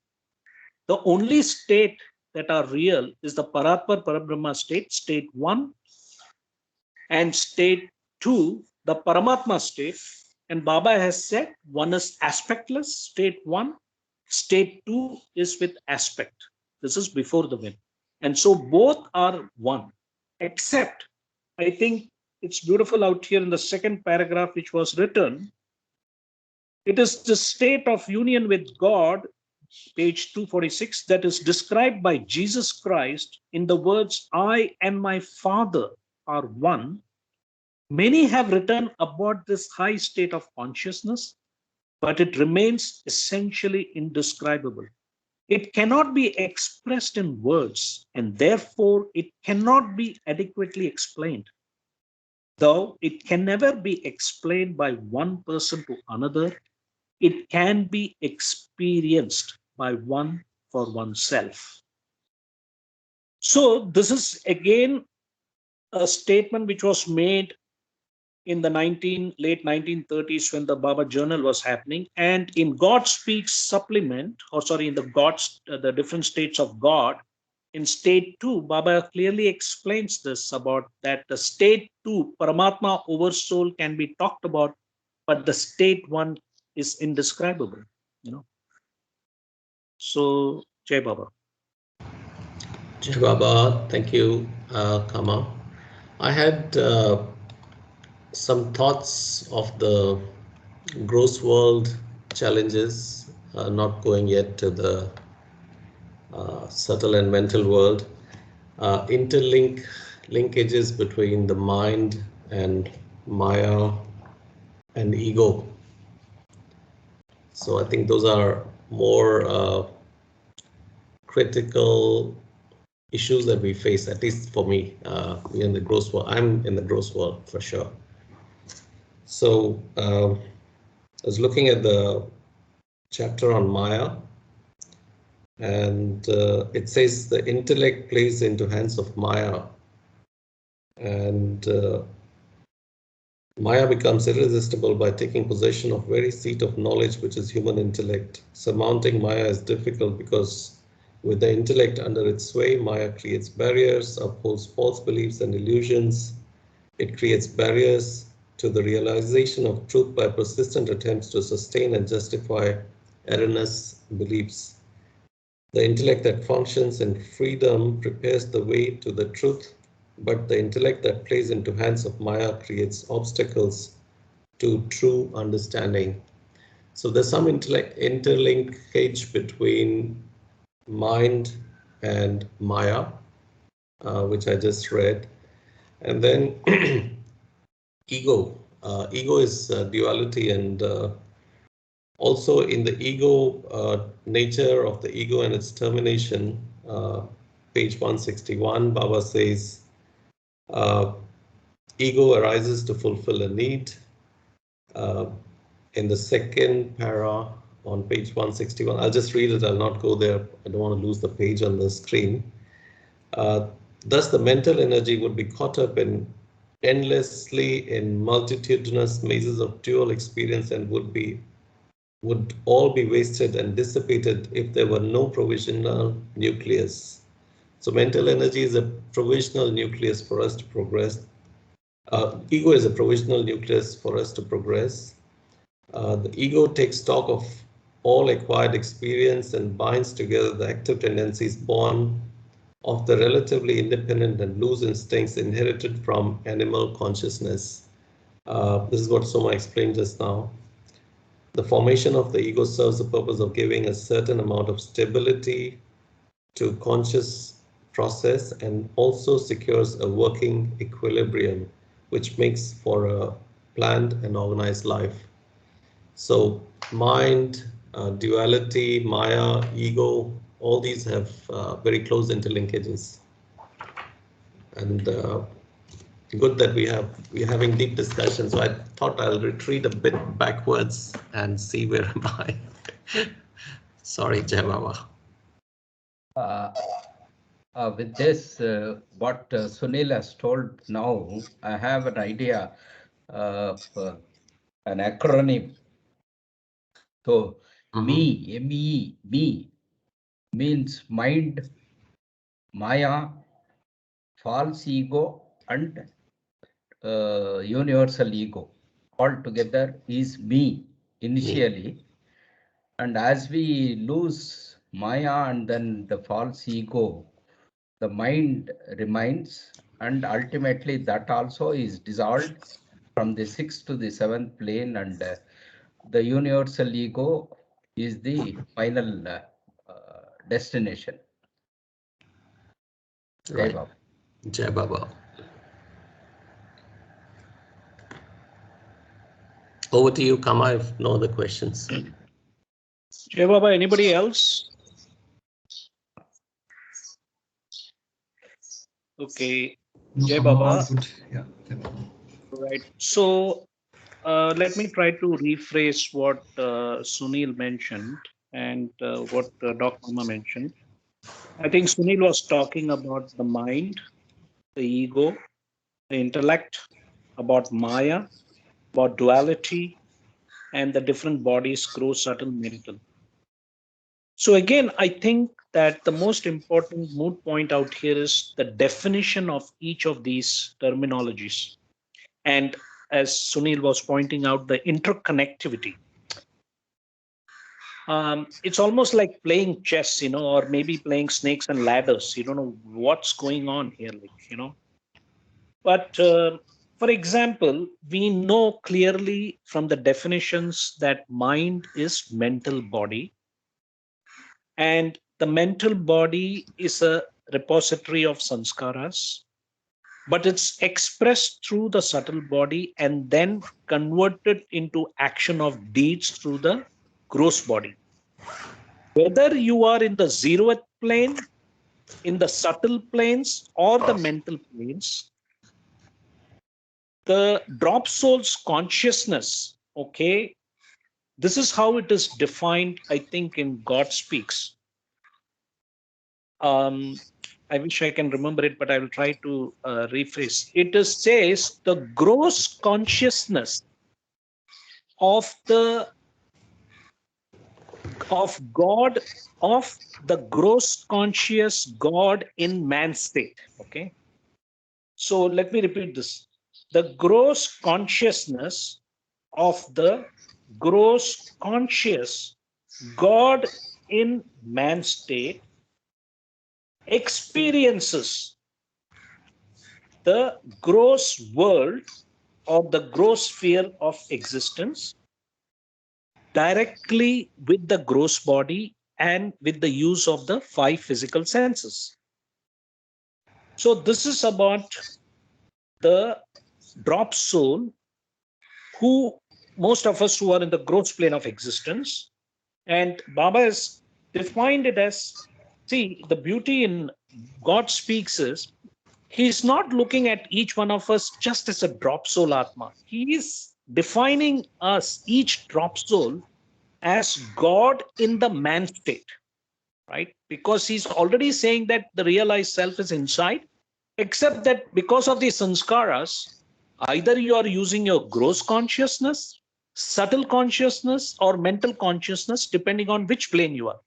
The only state that are real is the Paratmar Parabrahma state, state 1, and state 2, the Paramatma state. And Baba has said one is aspectless, state 1, state 2 is with aspect. This is before the whim. And so both are one, except I think it's beautiful out here in the second paragraph, which was written. It is the state of union with God, page 246, that is described by Jesus Christ in the words, I and my Father are one. Many have written about this high state of consciousness, but it remains essentially indescribable. It cannot be expressed in words, and therefore it cannot be adequately explained. Though it can never be explained by one person to another, it can be experienced by one for oneself. So this is again a statement which was made in the late 1930s when the Baba Journal was happening, and in God Speaks supplement, in the different states of God, in state 2, Baba clearly explains this about that the state 2, Paramatma oversoul, can be talked about, but the state 1 is indescribable. So, Jai Baba. Jai Baba, thank you, Kama. I had some thoughts of the gross world challenges, not going yet to the subtle and mental world, linkages between the mind and Maya and ego. So I think those are more critical issues that we face, at least for me. We're in the gross world. I'm in the gross world for sure. So I was looking at the chapter on Maya, and it says the intellect plays into hands of Maya, and Maya becomes irresistible by taking possession of very seat of knowledge, which is human intellect. Surmounting Maya is difficult because with the intellect under its sway, Maya creates barriers, upholds false beliefs and illusions. It creates barriers to the realization of truth by persistent attempts to sustain and justify erroneous beliefs. The intellect that functions in freedom prepares the way to the truth, but the intellect that plays into hands of Maya creates obstacles to true understanding. So there's some interlinkage between mind and Maya, which I just read. And then ego. Ego is duality, and also in the ego, nature of the ego and its termination, page 161, Baba says, Ego arises to fulfill a need. In the second para on page 161, I'll just read it, I'll not go there. I don't want to lose the page on the screen. Thus, the mental energy would be caught up in endlessly in multitudinous mazes of dual experience and would all be wasted and dissipated if there were no provisional nucleus. So mental energy is a provisional nucleus for us to progress. Ego is a provisional nucleus for us to progress. The ego takes stock of all acquired experience and binds together the active tendencies born of the relatively independent and loose instincts inherited from animal consciousness. This is what Soma explained just now. The formation of the ego serves the purpose of giving a certain amount of stability to conscious process and also secures a working equilibrium, which makes for a planned and organized life. So mind, duality, Maya, ego, all these have very close interlinkages. And good that we're having deep discussions. So I thought I'll retreat a bit backwards and see where am I. Sorry, Jai Baba. With this, what Sunil has told now, I have an idea of an acronym. So, me, M-E, me, means mind, Maya, false ego, and universal ego. All together is me initially. And as we lose Maya and then the false ego, the mind remains, and ultimately that also is dissolved from the 6th to the 7th plane, and the universal ego is the final destination. Jai Right. Baba. Jai Baba. Over to you, Kama, if no other questions. Jai Baba, anybody else? Okay. No, Jai Kama, Baba. all good. Yeah. Right. So let me try to rephrase what Sunil mentioned and what Doc Mama mentioned. I think Sunil was talking about the mind, the ego, the intellect, about Maya, about duality, and the different bodies, gross, subtle, mental. So again, I think that the most important moot point out here is the definition of each of these terminologies. And as Sunil was pointing out, the interconnectivity. It's almost like playing chess, or maybe playing snakes and ladders. You don't know what's going on here, But for example, we know clearly from the definitions that mind is mental body, and the mental body is a repository of sanskaras, but it's expressed through the subtle body and then converted into action of deeds through the gross body. Whether you are in the zeroth plane, in the subtle planes, or the mental planes, the drop soul's consciousness, okay, this is how it is defined, I think, in God Speaks. I wish I can remember it, but I will try to rephrase. It says the gross consciousness of God, of the gross conscious God in man's state. Okay. So let me repeat this. The gross consciousness of the gross conscious God in man's state experiences the gross world or the gross sphere of existence directly with the gross body and with the use of the 5 physical senses. So this is about the drop soul, who most of us who are in the gross plane of existence, and Baba has defined it as, see, the beauty in God Speaks is he's not looking at each one of us just as a drop soul Atma. He is defining us, each drop soul, as God in the man state, right? Because he's already saying that the realized self is inside, except that because of the sanskaras, either you are using your gross consciousness, subtle consciousness, or mental consciousness, depending on which plane you are.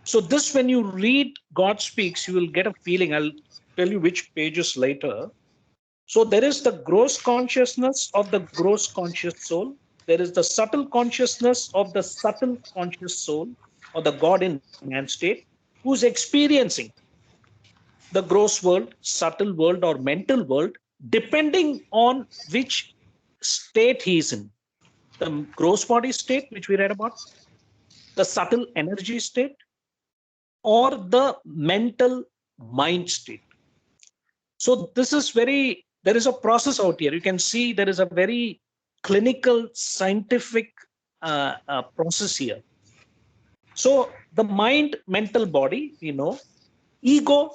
So this, when you read God Speaks, you will get a feeling. I'll tell you which pages later. So there is the gross consciousness of the gross conscious soul. There is the subtle consciousness of the subtle conscious soul, or the God in man state, who's experiencing the gross world, subtle world, or mental world, depending on which state he is in. The gross body state, which we read about, the subtle energy state, or the mental mind state. So this is there is a process out here. You can see there is a very clinical, scientific process here. So the mind, mental body, ego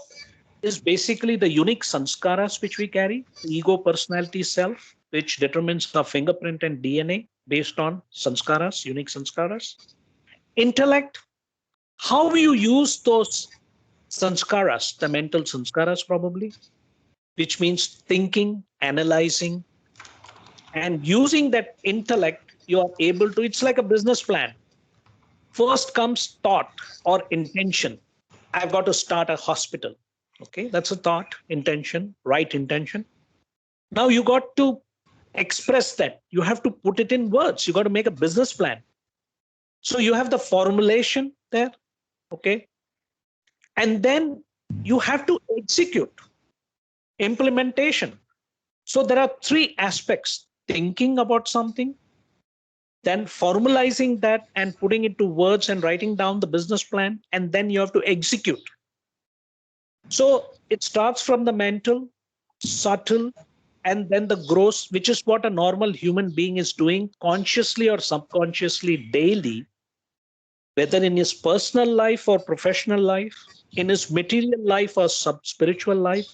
is basically the unique sanskaras which we carry, the ego personality self, which determines our fingerprint and DNA based on sanskaras, unique sanskaras. Intellect, how you use those sanskaras, the mental sanskaras probably, which means thinking, analyzing, and using that intellect, you are able to, it's like a business plan. First comes thought or intention. I've got to start a hospital. Okay, that's a thought, intention, right intention. Now you got to express that. You have to put it in words. You got to make a business plan. So you have the formulation there. Okay. And then you have to execute, implementation. So there are three aspects: thinking about something, then formalizing that and putting it to words and writing down the business plan, and then you have to execute. So it starts from the mental, subtle, and then the gross, which is what a normal human being is doing consciously or subconsciously daily, whether in his personal life or professional life, in his material life or spiritual life,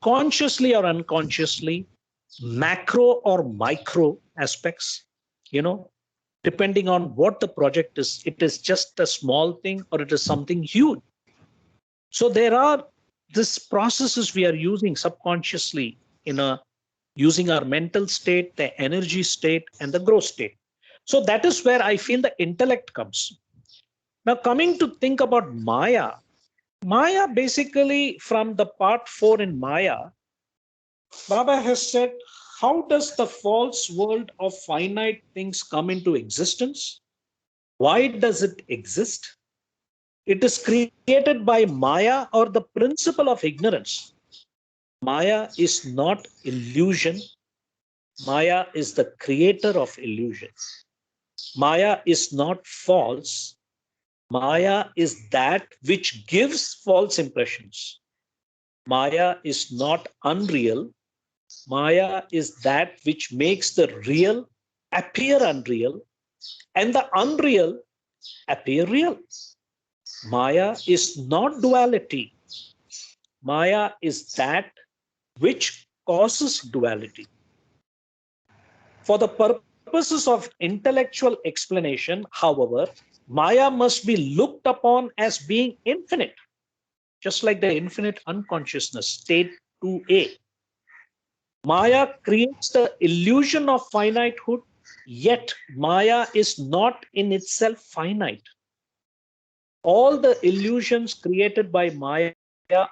consciously or unconsciously, macro or micro aspects, depending on what the project is. It is just a small thing or it is something huge. So there are these processes we are using subconsciously using our mental state, the energy state, and the growth state. So that is where I feel the intellect comes. Now, coming to think about Maya, basically from the part 4 in Maya, Baba has said, how does the false world of finite things come into existence? Why does it exist? It is created by Maya, or the principle of ignorance. Maya is not illusion. Maya is the creator of illusions. Maya is not false. Maya is that which gives false impressions. Maya is not unreal. Maya is that which makes the real appear unreal and the unreal appear real. Maya is not duality. Maya is that which causes duality. For the purposes of intellectual explanation, however, Maya must be looked upon as being infinite, just like the infinite unconsciousness, state 2a. Maya creates the illusion of finitehood, yet Maya is not in itself finite. All the illusions created by Maya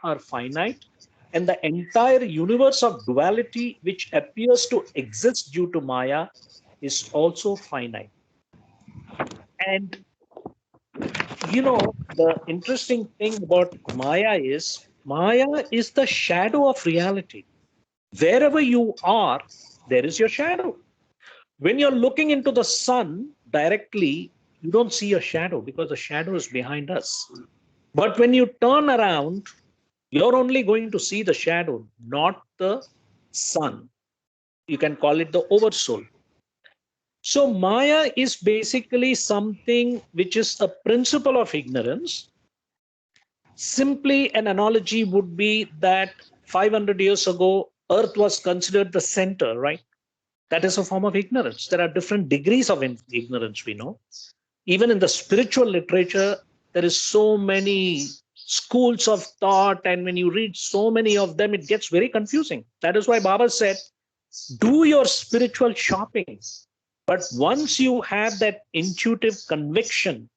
are finite, and the entire universe of duality which appears to exist due to Maya is also finite. And the interesting thing about Maya is the shadow of reality. Wherever you are, there is your shadow. When you're looking into the sun directly, you don't see a shadow because the shadow is behind us. But when you turn around, you're only going to see the shadow, not the sun. You can call it the oversoul. So Maya is basically something which is a principle of ignorance. Simply an analogy would be that 500 years ago, Earth was considered the center, right? That is a form of ignorance. There are different degrees of ignorance, we know. Even in the spiritual literature, there is so many schools of thought. And when you read so many of them, it gets very confusing. That is why Baba said, do your spiritual shopping. But once you have that intuitive conviction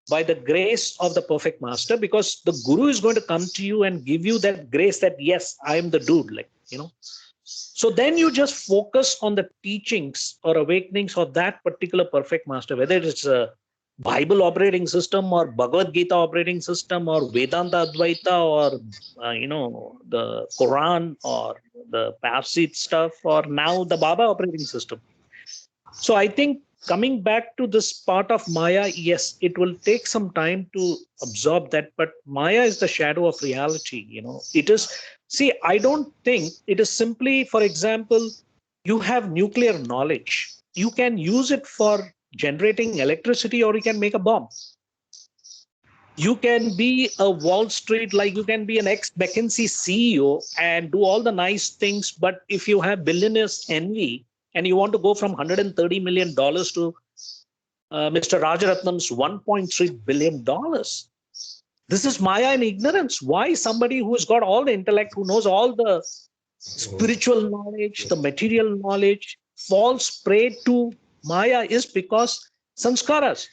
by the grace of the perfect master, because the guru is going to come to you and give you that grace that, yes, I am the dude, like, So then you just focus on the teachings or awakenings of that particular perfect master, whether it's a Bible operating system or Bhagavad Gita operating system or Vedanta Advaita or, the Quran or the Parsi stuff or now the Baba operating system. So I think coming back to this part of Maya, yes, it will take some time to absorb that, but Maya is the shadow of reality. It is, see, I don't think it is simply, for example, you have nuclear knowledge. You can use it for generating electricity or you can make a bomb. You can be a Wall Street, like you can be an ex-McKinsey CEO and do all the nice things. But if you have billionaires envy and you want to go from $130 million to Mr. Rajaratnam's $1.3 billion, this is Maya and ignorance. Why somebody who's got all the intellect, who knows all the spiritual knowledge, the material knowledge, falls prey to Maya is because sanskaras.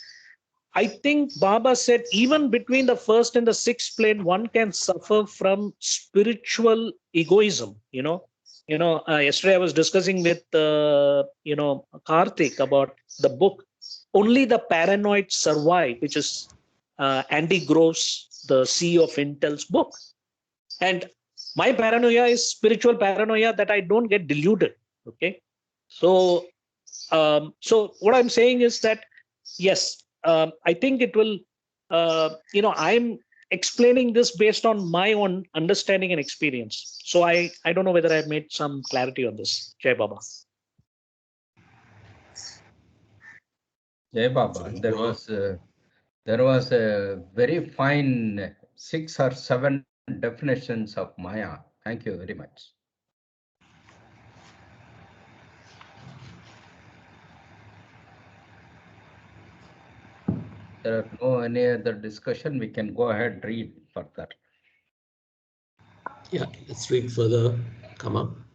I think Baba said even between the first and the sixth plane, one can suffer from spiritual egoism. Yesterday I was discussing with Karthik about the book Only the Paranoid Survive, which is Andy Grove's, the CEO of Intel's book. And my paranoia is spiritual paranoia, that I don't get deluded. Okay, so what I'm saying is that yes. I think it will, I'm explaining this based on my own understanding and experience. So I don't know whether I've made some clarity on this. Jai Baba. Jai Baba, there was a very fine 6 or 7 definitions of Maya. Thank you very much. There are no any other discussion. We can go ahead, read further. Yeah, let's read further. Come on.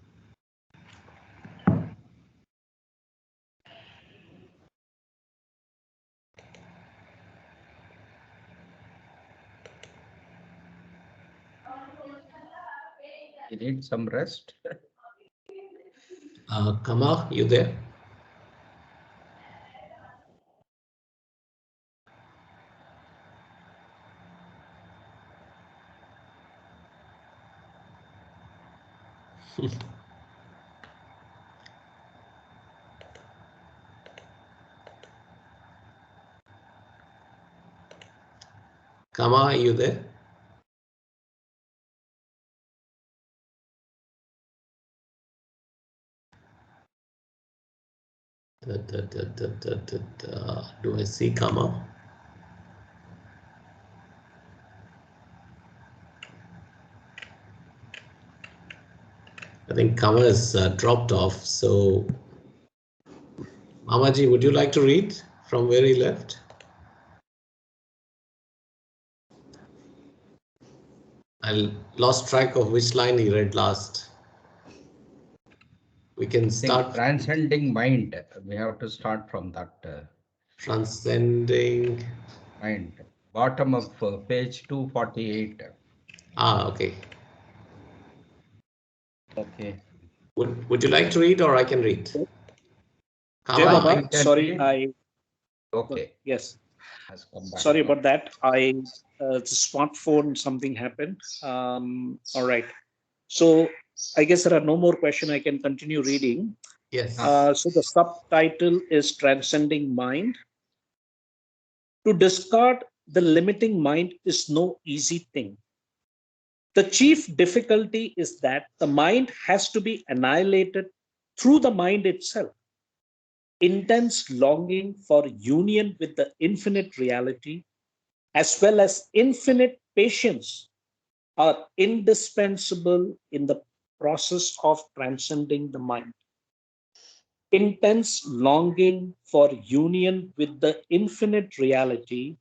You need some rest. Kama, you there? Kama, are you there? Do I see Kama? I think Kama is dropped off. So, Mamaji, would you like to read from where he left? I lost track of which line he read last. We can start. Transcending mind. We have to start from that. Transcending mind. Bottom of page 248. Okay. Okay. Would you like to read or I can read? Jai Baba, sorry, Okay. Yes. Sorry about that. It's a smartphone, something happened. All right. So I guess there are no more questions. I can continue reading. Yes. So the subtitle is Transcending Mind. To discard the limiting mind is no easy thing. The chief difficulty is that the mind has to be annihilated through the mind itself. Intense longing for union with the infinite reality, as well as infinite patience are indispensable in the process of transcending the mind. Intense longing for union with the infinite reality,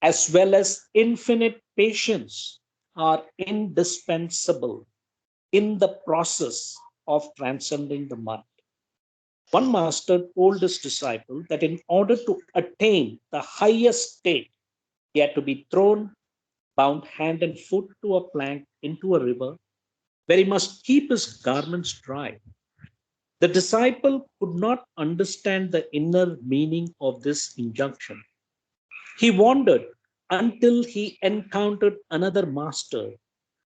as well as infinite patience, are indispensable in the process of transcending the mind. One master told his disciple that in order to attain the highest state, he had to be thrown, bound hand and foot to a plank into a river, where he must keep his garments dry. The disciple could not understand the inner meaning of this injunction. He wandered until he encountered another master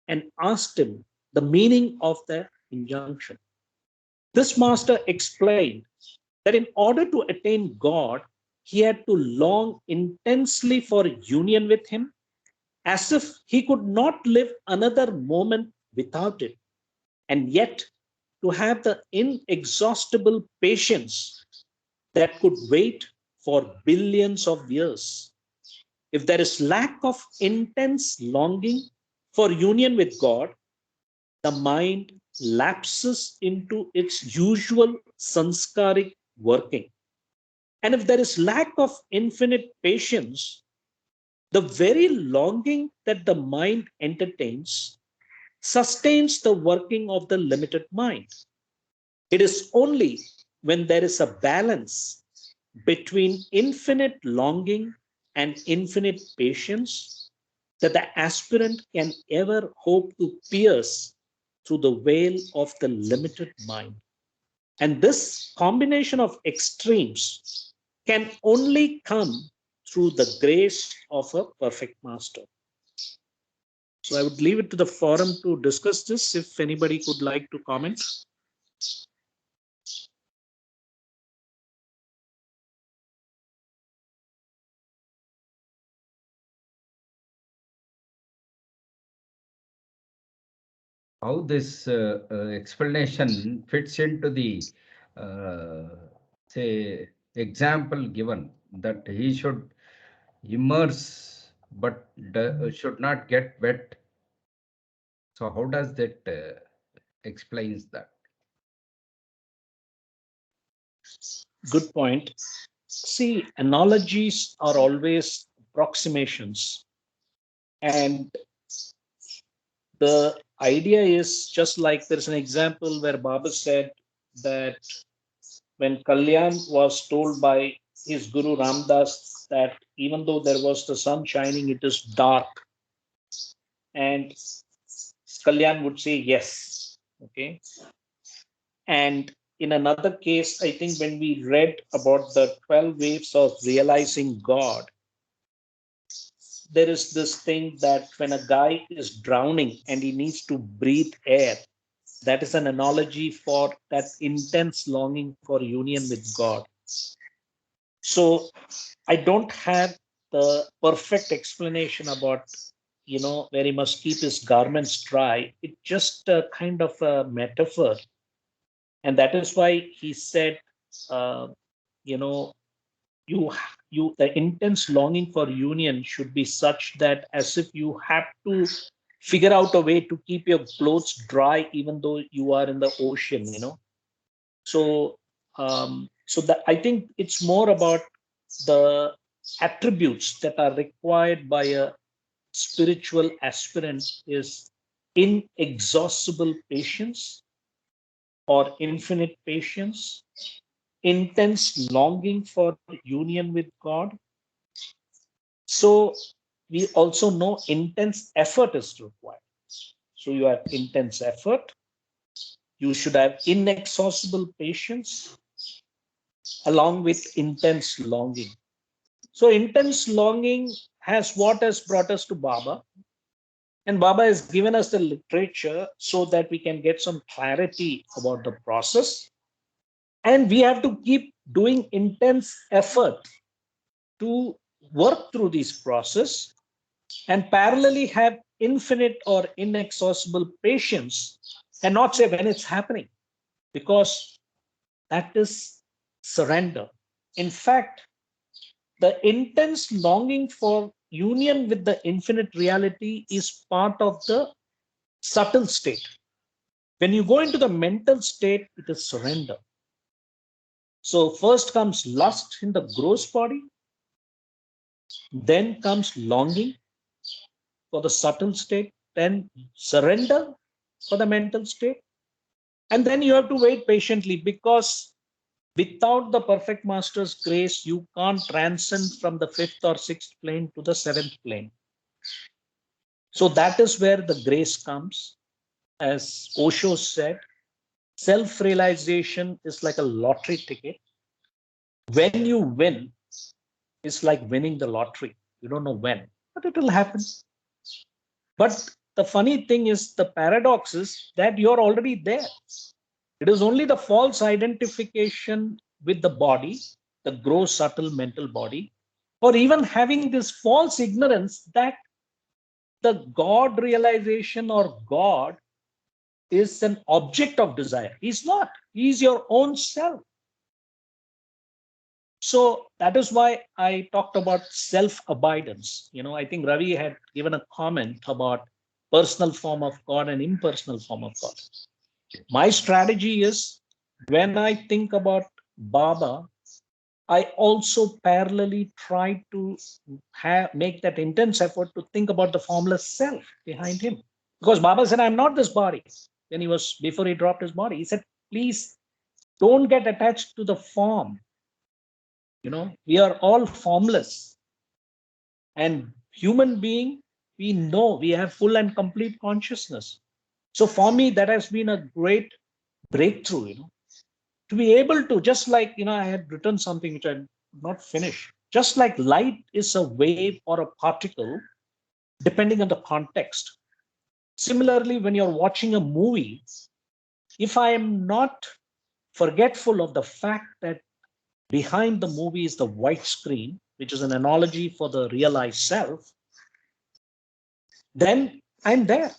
and asked him the meaning of the injunction. This master explained that in order to attain God, he had to long intensely for union with him, as if he could not live another moment without it, and yet to have the inexhaustible patience that could wait for billions of years. If there is lack of intense longing for union with God, the mind lapses into its usual sanskaric working. And if there is lack of infinite patience, the very longing that the mind entertains sustains the working of the limited mind. It is only when there is a balance between infinite longing and infinite patience that the aspirant can ever hope to pierce through the veil of the limited mind. And this combination of extremes can only come through the grace of a perfect master. So I would leave it to the forum to discuss this if anybody could like to comment. How this explanation fits into the uh, say example given that he should immerse but should not get wet. So how does that explains that? Good point. See, analogies are always approximations. And the idea is just like there's an example where Baba said that when Kalyan was told by his Guru Ramdas that even though there was the sun shining, it is dark. And Kalyan would say yes. Okay. And in another case, I think when we read about the 12 waves of realizing God, there is this thing that when a guy is drowning and he needs to breathe air, that is an analogy for that intense longing for union with God. So I don't have the perfect explanation about, where he must keep his garments dry. It's just a kind of a metaphor. And that is why he said, uh, you know, you the intense longing for union should be such that as if you have to figure out a way to keep your clothes dry even though you are in the ocean. So so that I think it's more about the attributes that are required by a spiritual aspirant is inexhaustible patience or infinite patience, intense longing for union with God. So we also know intense effort is required. So you have intense effort, you should have inexhaustible patience along with intense longing. So intense longing has what has brought us to Baba. And Baba has given us the literature so that we can get some clarity about the process. And we have to keep doing intense effort to work through this process and parallelly have infinite or inexhaustible patience and not say when it's happening, because that is surrender. In fact, the intense longing for union with the infinite reality is part of the subtle state. When you go into the mental state, it is surrender. So first comes lust in the gross body, then comes longing for the subtle state, then surrender for the mental state. And then you have to wait patiently, because without the perfect master's grace, you can't transcend from the fifth or sixth plane to the seventh plane. So that is where the grace comes. As Osho said, self-realization is like a lottery ticket. When you win, it's like winning the lottery. You don't know when, but it will happen. But the funny thing is, the paradox is that you're already there. It is only the false identification with the body, the gross, subtle mental body, or even having this false ignorance that the God realization or God is an object of desire. He's not. He's your own self. So that is why I talked about self-abidance. I think Ravi had given a comment about personal form of God and impersonal form of God. My strategy is, when I think about Baba, I also parallelly try to make that intense effort to think about the formless self behind him. Because Baba said, I'm not this body. Before he dropped his body, he said, please don't get attached to the form. We are all formless. And human being, we know we have full and complete consciousness. So for me, that has been a great breakthrough, to be able to, just like, I had written something which I did not finish. Just like light is a wave or a particle, depending on the context. Similarly, when you're watching a movie, if I am not forgetful of the fact that behind the movie is the white screen, which is an analogy for the realized self, then I'm there.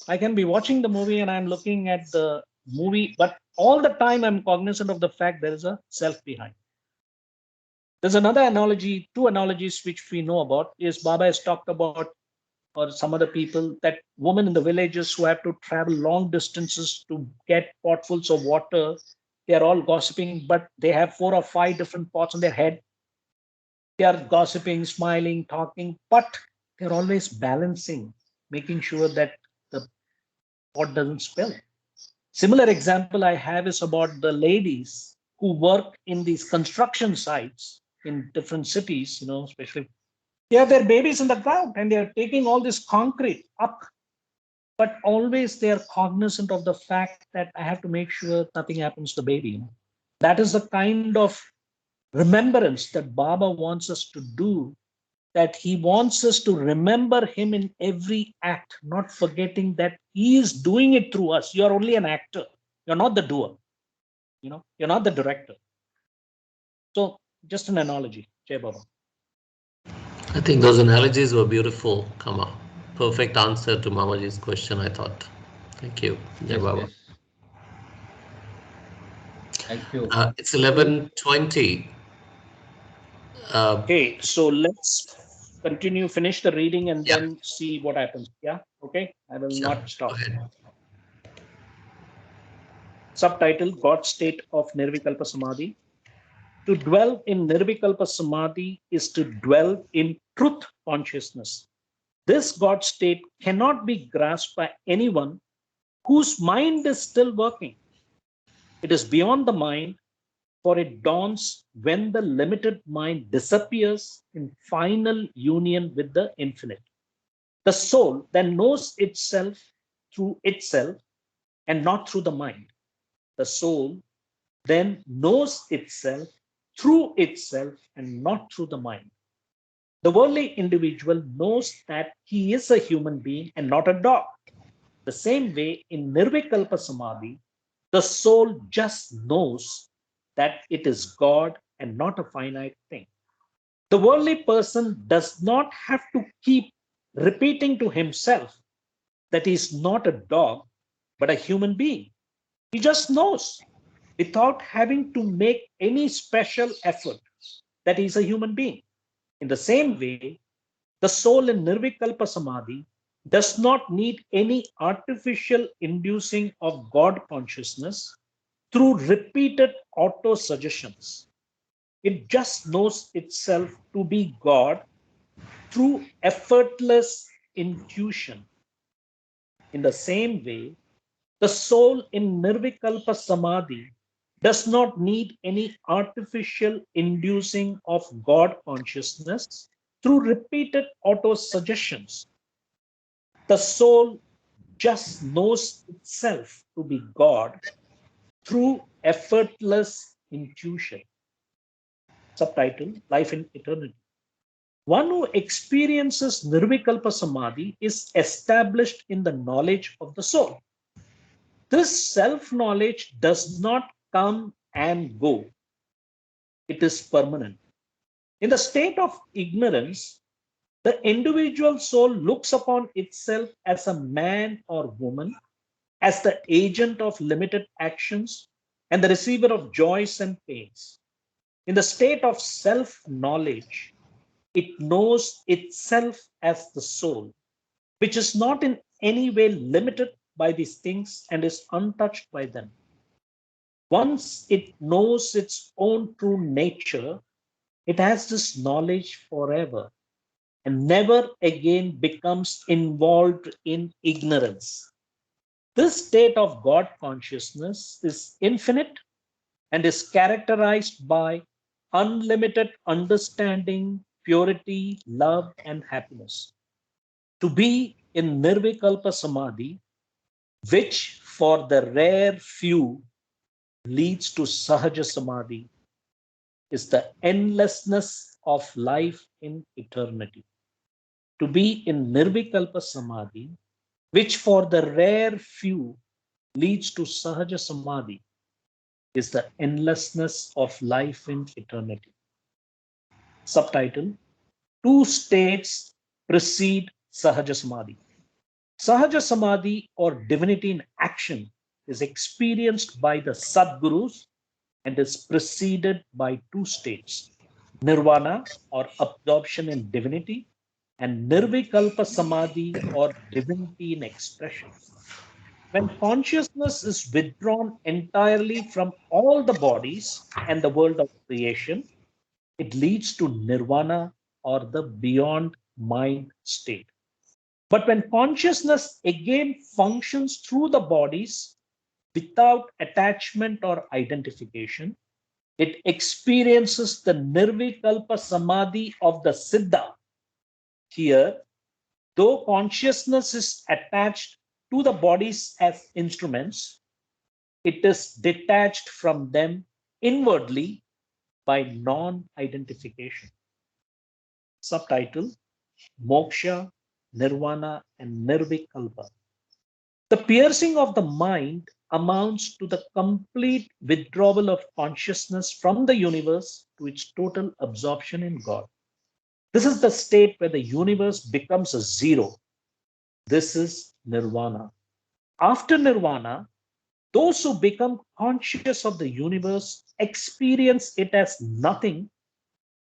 I can be watching the movie and I'm looking at the movie, but all the time I'm cognizant of the fact there is a self behind. There's another analogy, two analogies which we know about, is Baba has talked about, or some other people, that women in the villages who have to travel long distances to get potfuls of water, they are all gossiping, but they have 4 or 5 different pots on their head. They are gossiping, smiling, talking, but they're always balancing, making sure that the pot doesn't spill. Similar example I have is about the ladies who work in these construction sites in different cities, especially they have their babies in the ground and they are taking all this concrete up, but always they are cognizant of the fact that I have to make sure nothing happens to the baby. That is the kind of remembrance that Baba wants us to do, that he wants us to remember him in every act, not forgetting that he is doing it through us. You are only an actor. You're not the doer. You're not the director. So just an analogy. Jai Baba. I think those analogies were beautiful, Kama. Perfect answer to Mamaji's question, I thought. Thank you, Jai Yes, Baba. yes. Thank you. It's 11:20. Okay, so let's continue, finish the reading, and Yeah. then see what happens. Yeah, okay. I will Sure. not stop. Go ahead. Subtitle: God State of Nirvikalpa Samadhi. To dwell in Nirvikalpa Samadhi is to dwell in truth consciousness. This God state cannot be grasped by anyone whose mind is still working. It is beyond the mind, for it dawns when the limited mind disappears in final union with the infinite. The soul then knows itself through itself and not through the mind. The soul then knows itself through itself and not through the mind. The worldly individual knows that he is a human being and not a dog. The same way in Nirvikalpa Samadhi, the soul just knows that it is God and not a finite thing. The worldly person does not have to keep repeating to himself that he is not a dog, but a human being. He just knows without having to make any special effort that he is a human being. In the same way, The soul in Nirvikalpa Samadhi does not need any artificial inducing of God consciousness through repeated auto-suggestions. It just knows itself to be God through effortless intuition. In the same way, the soul in Nirvikalpa Samadhi does not need any artificial inducing of God consciousness through repeated auto-suggestions. The soul just knows itself to be God through effortless intuition. Subtitle, Life in Eternity. One who experiences Nirvikalpa Samadhi is established in the knowledge of the soul. This self-knowledge does not come and go. It is permanent. In the state of ignorance, the individual soul looks upon itself as a man or woman, as the agent of limited actions and the receiver of joys and pains. In the state of self-knowledge, it knows itself as the soul, which is not in any way limited by these things and is untouched by them. Once it knows its own true nature, it has this knowledge forever and never again becomes involved in ignorance. This state of God consciousness is infinite and is characterized by unlimited understanding, purity, love, and happiness. To be in Nirvikalpa Samadhi, which for the rare few leads to Sahaja Samadhi, is the endlessness of life in eternity. To be in Nirvikalpa Samadhi, which for the rare few leads to Sahaja Samadhi, is the endlessness of life in eternity. Subtitle, Two states precede Sahaja Samadhi. Sahaja Samadhi, or divinity in action, is experienced by the Sadgurus and is preceded by two states, Nirvana, or absorption in divinity, and Nirvikalpa Samadhi, or divinity in expression. When consciousness is withdrawn entirely from all the bodies and the world of creation, it leads to nirvana or the beyond mind state. But when consciousness again functions through the bodies without attachment or identification, it experiences the nirvikalpa samadhi of the Siddha. Here, though consciousness is attached to the bodies as instruments, it is detached from them inwardly by non-identification. Subtitle, Moksha, Nirvana, and Nirvikalpa. The piercing of the mind amounts to the complete withdrawal of consciousness from the universe to its total absorption in God. This is the state where the universe becomes a zero. This is Nirvana. After Nirvana, those who become conscious of the universe experience it as nothing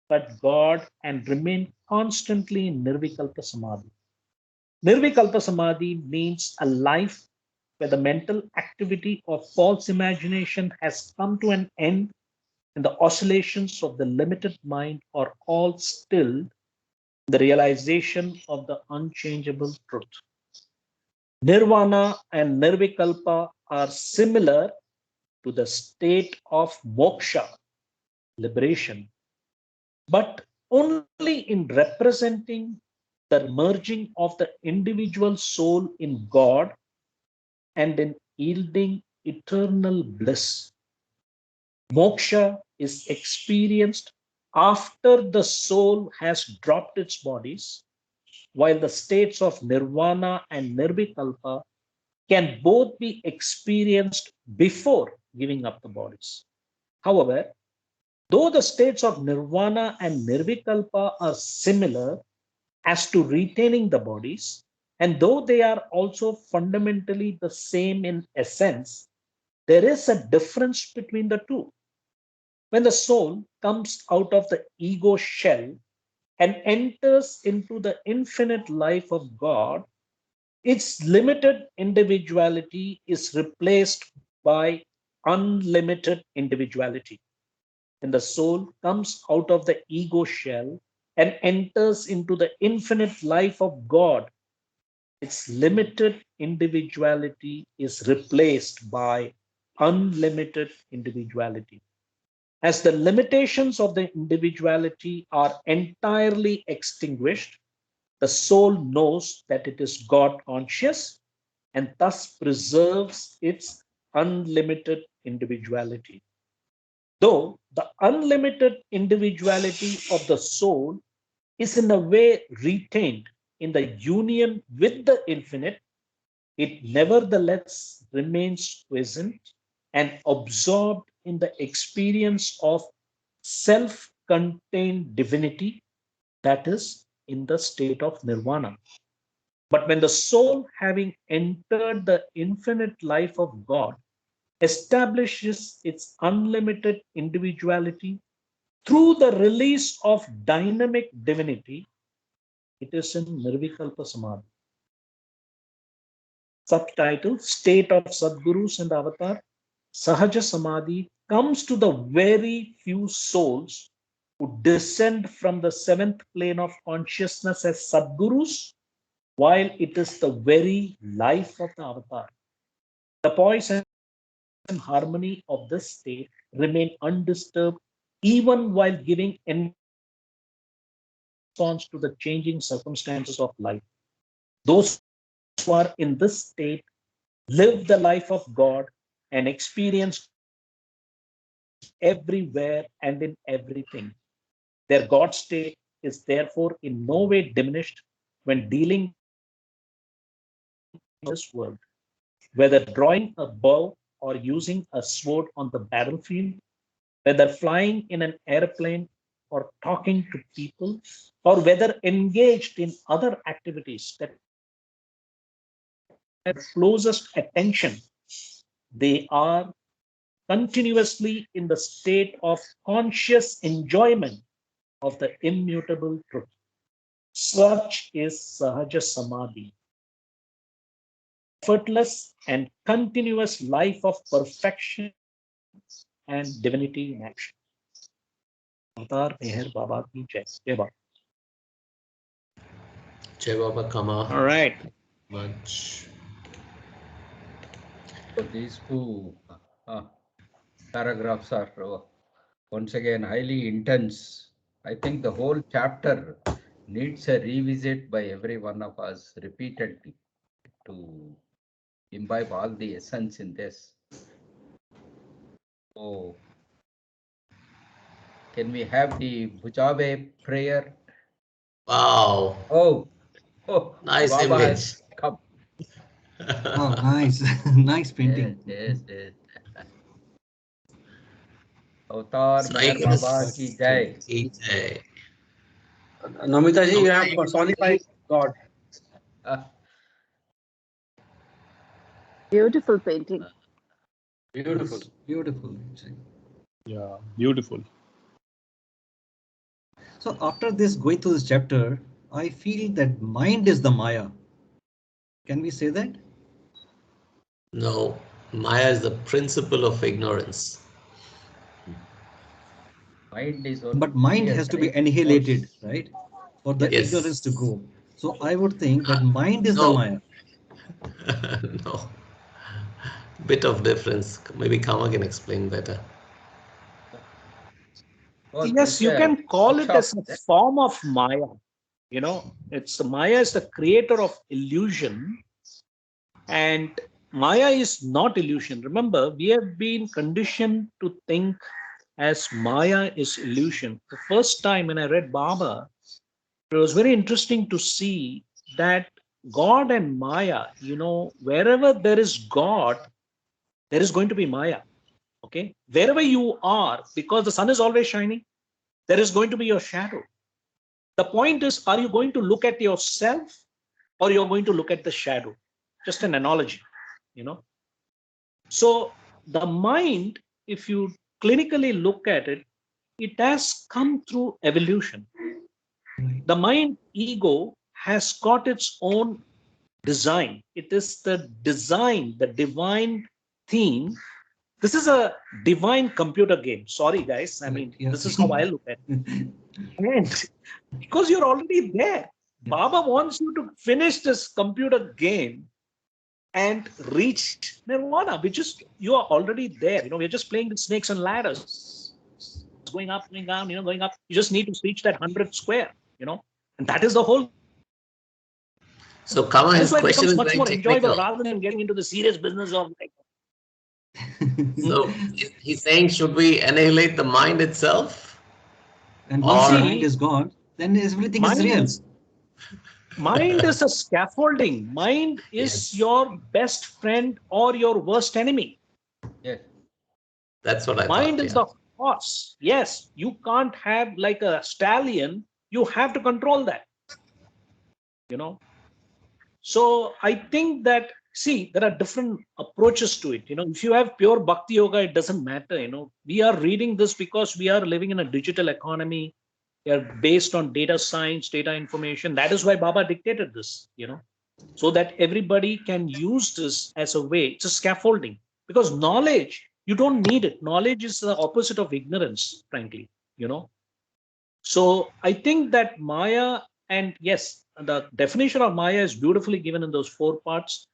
but God and remain constantly in Nirvikalpa Samadhi. Nirvikalpa Samadhi means a life where the mental activity of false imagination has come to an end and the oscillations of the limited mind are all stilled, the realization of the unchangeable truth. Nirvana and Nirvikalpa are similar to the state of moksha, liberation, but only in representing the merging of the individual soul in God and in yielding eternal bliss. Moksha is experienced after the soul has dropped its bodies, while the states of nirvana and nirvikalpa can both be experienced before giving up the bodies. However, though the states of nirvana and nirvikalpa are similar as to retaining the bodies, and though they are also fundamentally the same in essence, there is a difference between the two. When the soul comes out of the ego shell and enters into the infinite life of God, its limited individuality is replaced by unlimited individuality. When the soul comes out of the ego shell and enters into the infinite life of God, its limited individuality is replaced by unlimited individuality. As the limitations of the individuality are entirely extinguished, the soul knows that it is God conscious and thus preserves its unlimited individuality. Though the unlimited individuality of the soul is in a way retained in the union with the infinite, it nevertheless remains present and absorbed in the experience of self contained divinity, that is, in the state of nirvana. But when the soul, having entered the infinite life of God, establishes its unlimited individuality through the release of dynamic divinity, it is in Nirvikalpa Samadhi. Subtitle: State of Sadgurus and Avatar. Sahaja Samadhi comes to the very few souls who descend from the seventh plane of consciousness as Sadgurus, while it is the very life of the avatar. The poise and harmony of this state remain undisturbed even while giving response to the changing circumstances of life. Those who are in this state live the life of God and experience everywhere and in everything. Their God state is therefore in no way diminished when dealing in this world, whether drawing a bow or using a sword on the battlefield, whether flying in an airplane or talking to people, or whether engaged in other activities that have closest attention, they are continuously in the state of conscious enjoyment of the immutable truth. Such is Sahaja Samadhi, effortless and continuous life of perfection and divinity in action. Avatar Meher Baba ki Jai. Jai Baba. Jai Baba Kama. All right. Much. So these two paragraphs are once again highly intense. I think the whole chapter needs a revisit by every one of us repeatedly to imbibe all the essence in this. So, can we have the Bujabe prayer? Wow. Oh, Nice Baba image. has come. Oh, nice. Nice painting. Yes. Avatar Sai Meher Baba But ki jai. Jai. Namita ji, you have personified God. Beautiful painting. Beautiful. beautiful. Yeah, beautiful. So after this, going through this chapter, I feel that mind is the Maya. Can we say that? No, Maya is the principle of ignorance. Mind is But only mind a has to be driving annihilated, force. right? For the Yes. ignorance to Yes. go. So I would think that mind is the No. Maya. No. Bit of difference. Maybe Kama can explain better. Oh, Yes, there's you a can call it as workshop. a form of Maya. You know, it's Maya is the creator of illusion, and Maya is not illusion. Remember, we have been conditioned to think as Maya is illusion. The first time when I read Baba, it was very interesting to see that God and Maya, you know, wherever there is God, there is going to be Maya. Okay. Wherever you are, because the sun is always shining, there is going to be your shadow. The point is, are you going to look at yourself or you're going to look at the shadow? Just an analogy, you know. So the mind, if you clinically look at it, it has come through evolution. Right. The mind ego has got its own design. It is the design, the divine theme. This is a divine computer game. Sorry, guys. I mean, Correct. Yeah. this is how I look at it. And because you're already there, Yeah. Baba wants you to finish this computer game and reach nirvana, which is you are already there. We're just playing with snakes and ladders, going up, going down, going up. You just need to reach that 100 square, and that is the whole. So Kama, That is his why it question becomes is much very more enjoyable technical. rather than getting into the serious business of like. So he's saying, should we annihilate the mind itself? And once the Or mind is gone, then everything is Mind real. mind is a scaffolding. Mind is Yes. your best friend or your worst enemy. Yes. That's what I Mind thought. is Yeah. the horse. Yes, you can't have like a stallion. You have to control that. So I think that, see, there are different approaches to it. If you have pure bhakti yoga, it doesn't matter. We are reading this because we are living in a digital economy. We are based on data science, data information. That is why Baba dictated this, so that everybody can use this as a way. It's a scaffolding, because knowledge, you don't need it. Knowledge is the opposite of ignorance, frankly. So I think that Maya, and yes, the definition of Maya is beautifully given in those 4 parts,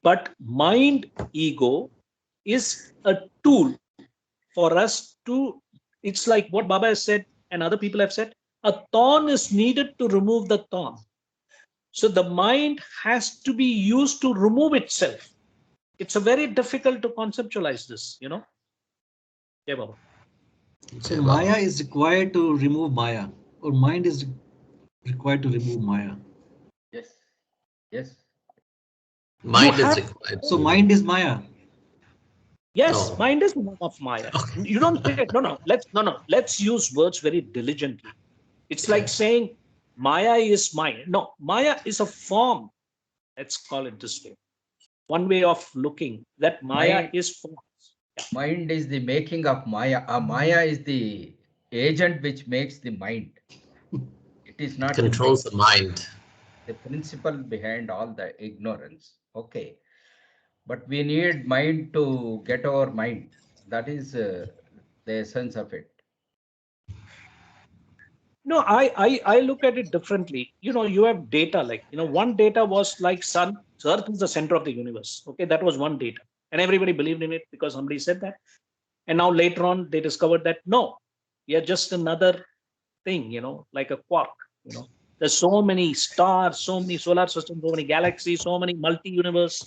but mind ego is a tool for us to, it's like what Baba has said and other people have said, a thorn is needed to remove the thorn. So the mind has to be used to remove itself. It's a very difficult to conceptualize this, Yeah, Baba. So Maya is required to remove Maya, or mind is required to remove Maya. Yes. Yes. Mind is required. So mind is Maya. Yes, No. mind is one of Maya. You don't say let's use words very diligently. It's like saying Maya is Maya. No, Maya is a form. Let's call it this way. One way of looking that Maya is form. Mind is the making of Maya. Maya is the agent which makes the mind. It is not Controls the mind. the principle behind all the ignorance. Okay. But we need mind to get our mind. That is the essence of it. No, I look at it differently. You have data, like, one data was like sun. Earth is the center of the universe. Okay, that was one data. And everybody believed in it because somebody said that. And now later on, they discovered that no, we are just another thing, like a quark. There's so many stars, so many solar systems, so many galaxies, so many multi-universe.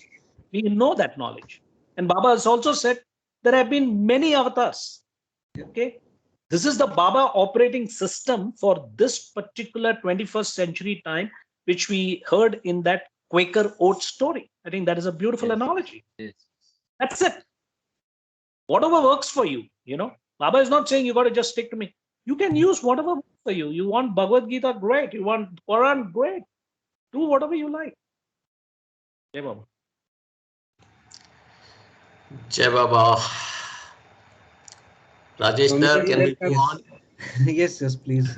We know that knowledge. And Baba has also said there have been many avatars. Okay. This is the Baba operating system for this particular 21st century time, which we heard in that Quaker oat story. I think that is a beautiful analogy. Yes. That's it. Whatever works for you, Baba is not saying you got to just stick to me. You can use whatever works for you. You want Bhagavad Gita, great. You want Quran, great. Do whatever you like. Jai Baba. Jai Baba. Rajesh, sir, can we go on? Yes, please.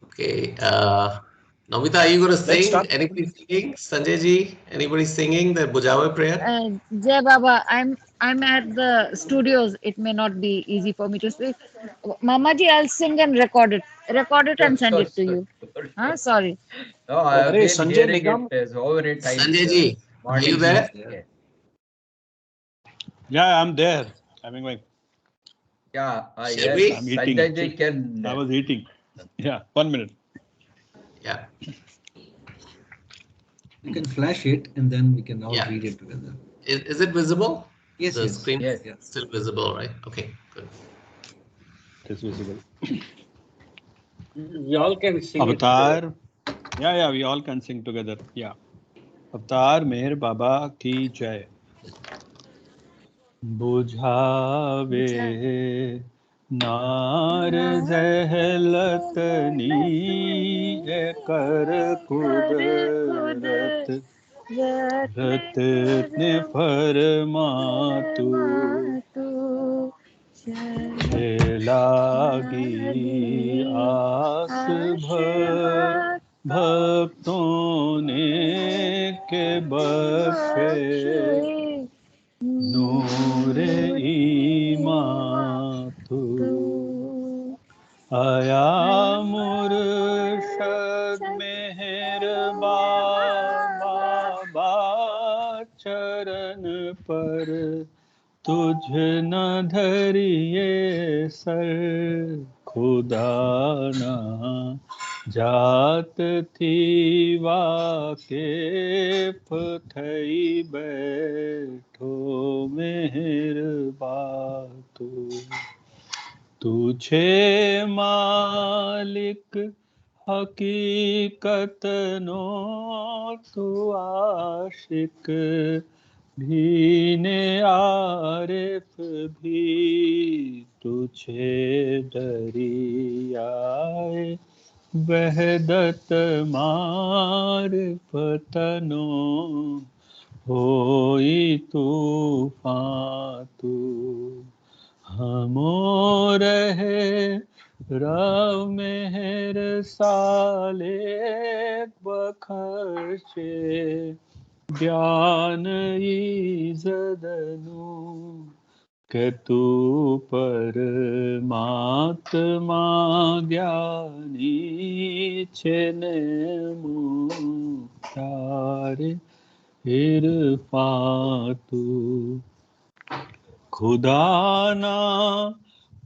Okay. Namita, are you going to Let's sing? start. Anybody singing? Sanjay ji, anybody singing the Bujawa prayer? Jai Baba, I'm at the studios. It may not be easy for me to speak. Mamaji, I'll sing and record it and send it to you. Sorry. No, I have Hey, been Sanjay hearing Nigam. it so many times. Sanjay ji, are you there? Yes. Yeah, I'm there. I'm going. Yeah, Shall yes. we? I'm eating. Sanjay ji can. I was eating. Yeah, 1 minute. Yeah. You can flash it and then we can all Yeah. read it together. Is it visible? Yes, The yes. screen Yes. is still visible, right? Okay, good. It is visible. We all can sing it together. Avatar. Yeah, we all can sing together. Yeah. Avatar Meher Baba ki jai. बुझावे नार जहलतनी कर कुदरत रत ने फरमा तू लागी आस भक्तों ने के बख्शे नूर ईमान तू आया मुर्शद मेहरबान बाबा चरण पर तुझ न धरिए सर खुदा ना जात थी वाकिफ थई बैठो मेहरबान तू छे मालिक हकीकत नो तू आशिक भी ने आरिफ भी तुझे दरियाए वहदत मारिफतनो होई तूफान तू हमो रहे रव मेहर साले बखशे ज्ञान ईज़दनु के तू परमात्मा ज्ञानी छेने मुक्तार इरफान तू खुदा ना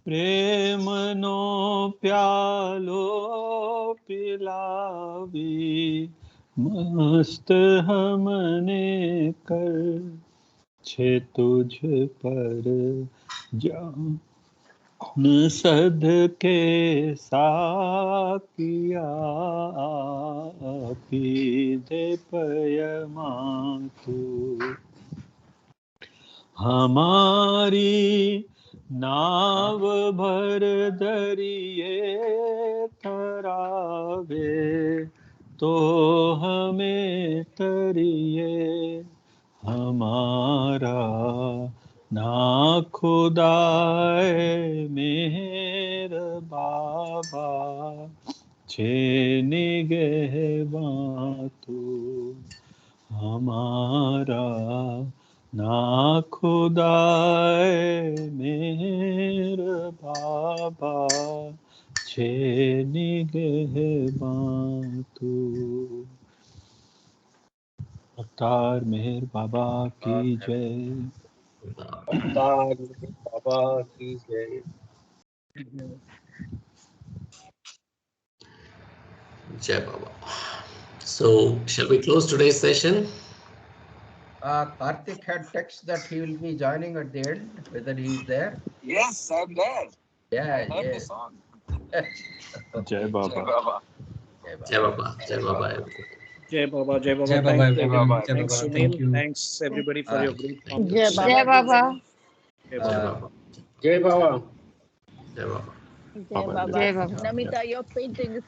प्रेम नो प्यालो पिलावी मस्त हमने कर छे तुझ पर जान सद के साकिया पी दे पयमा तू हमारी नाव भर दरिए तरावे तो हमें तरिए हमारा ना खुदाए मेर बाबा छे निगहबान तू हमारा ना खुदाए मेर बाबा छे निगहबान तू अवतार मेहर बाबा की जय बाबा की जय। Jai Baba. So, shall we close today's session? Karthik had text that he will be joining at the end, whether he is there. Yes, I'm there. Yeah, I heard the yes. song. जय बाबा Jai Baba. Jai Baba, everyone. Jai Baba, Jai Baba. Jai Baba, Thanks, everyone. Jai thanks, Baba. Sunil. Thank you. Thanks, everybody, for your great Jai comments. Baba. Jai Baba. Jai Jai Baba. Baba. Jai Baba. Jai Baba. Jai Baba. Jai Baba. Namita, your painting is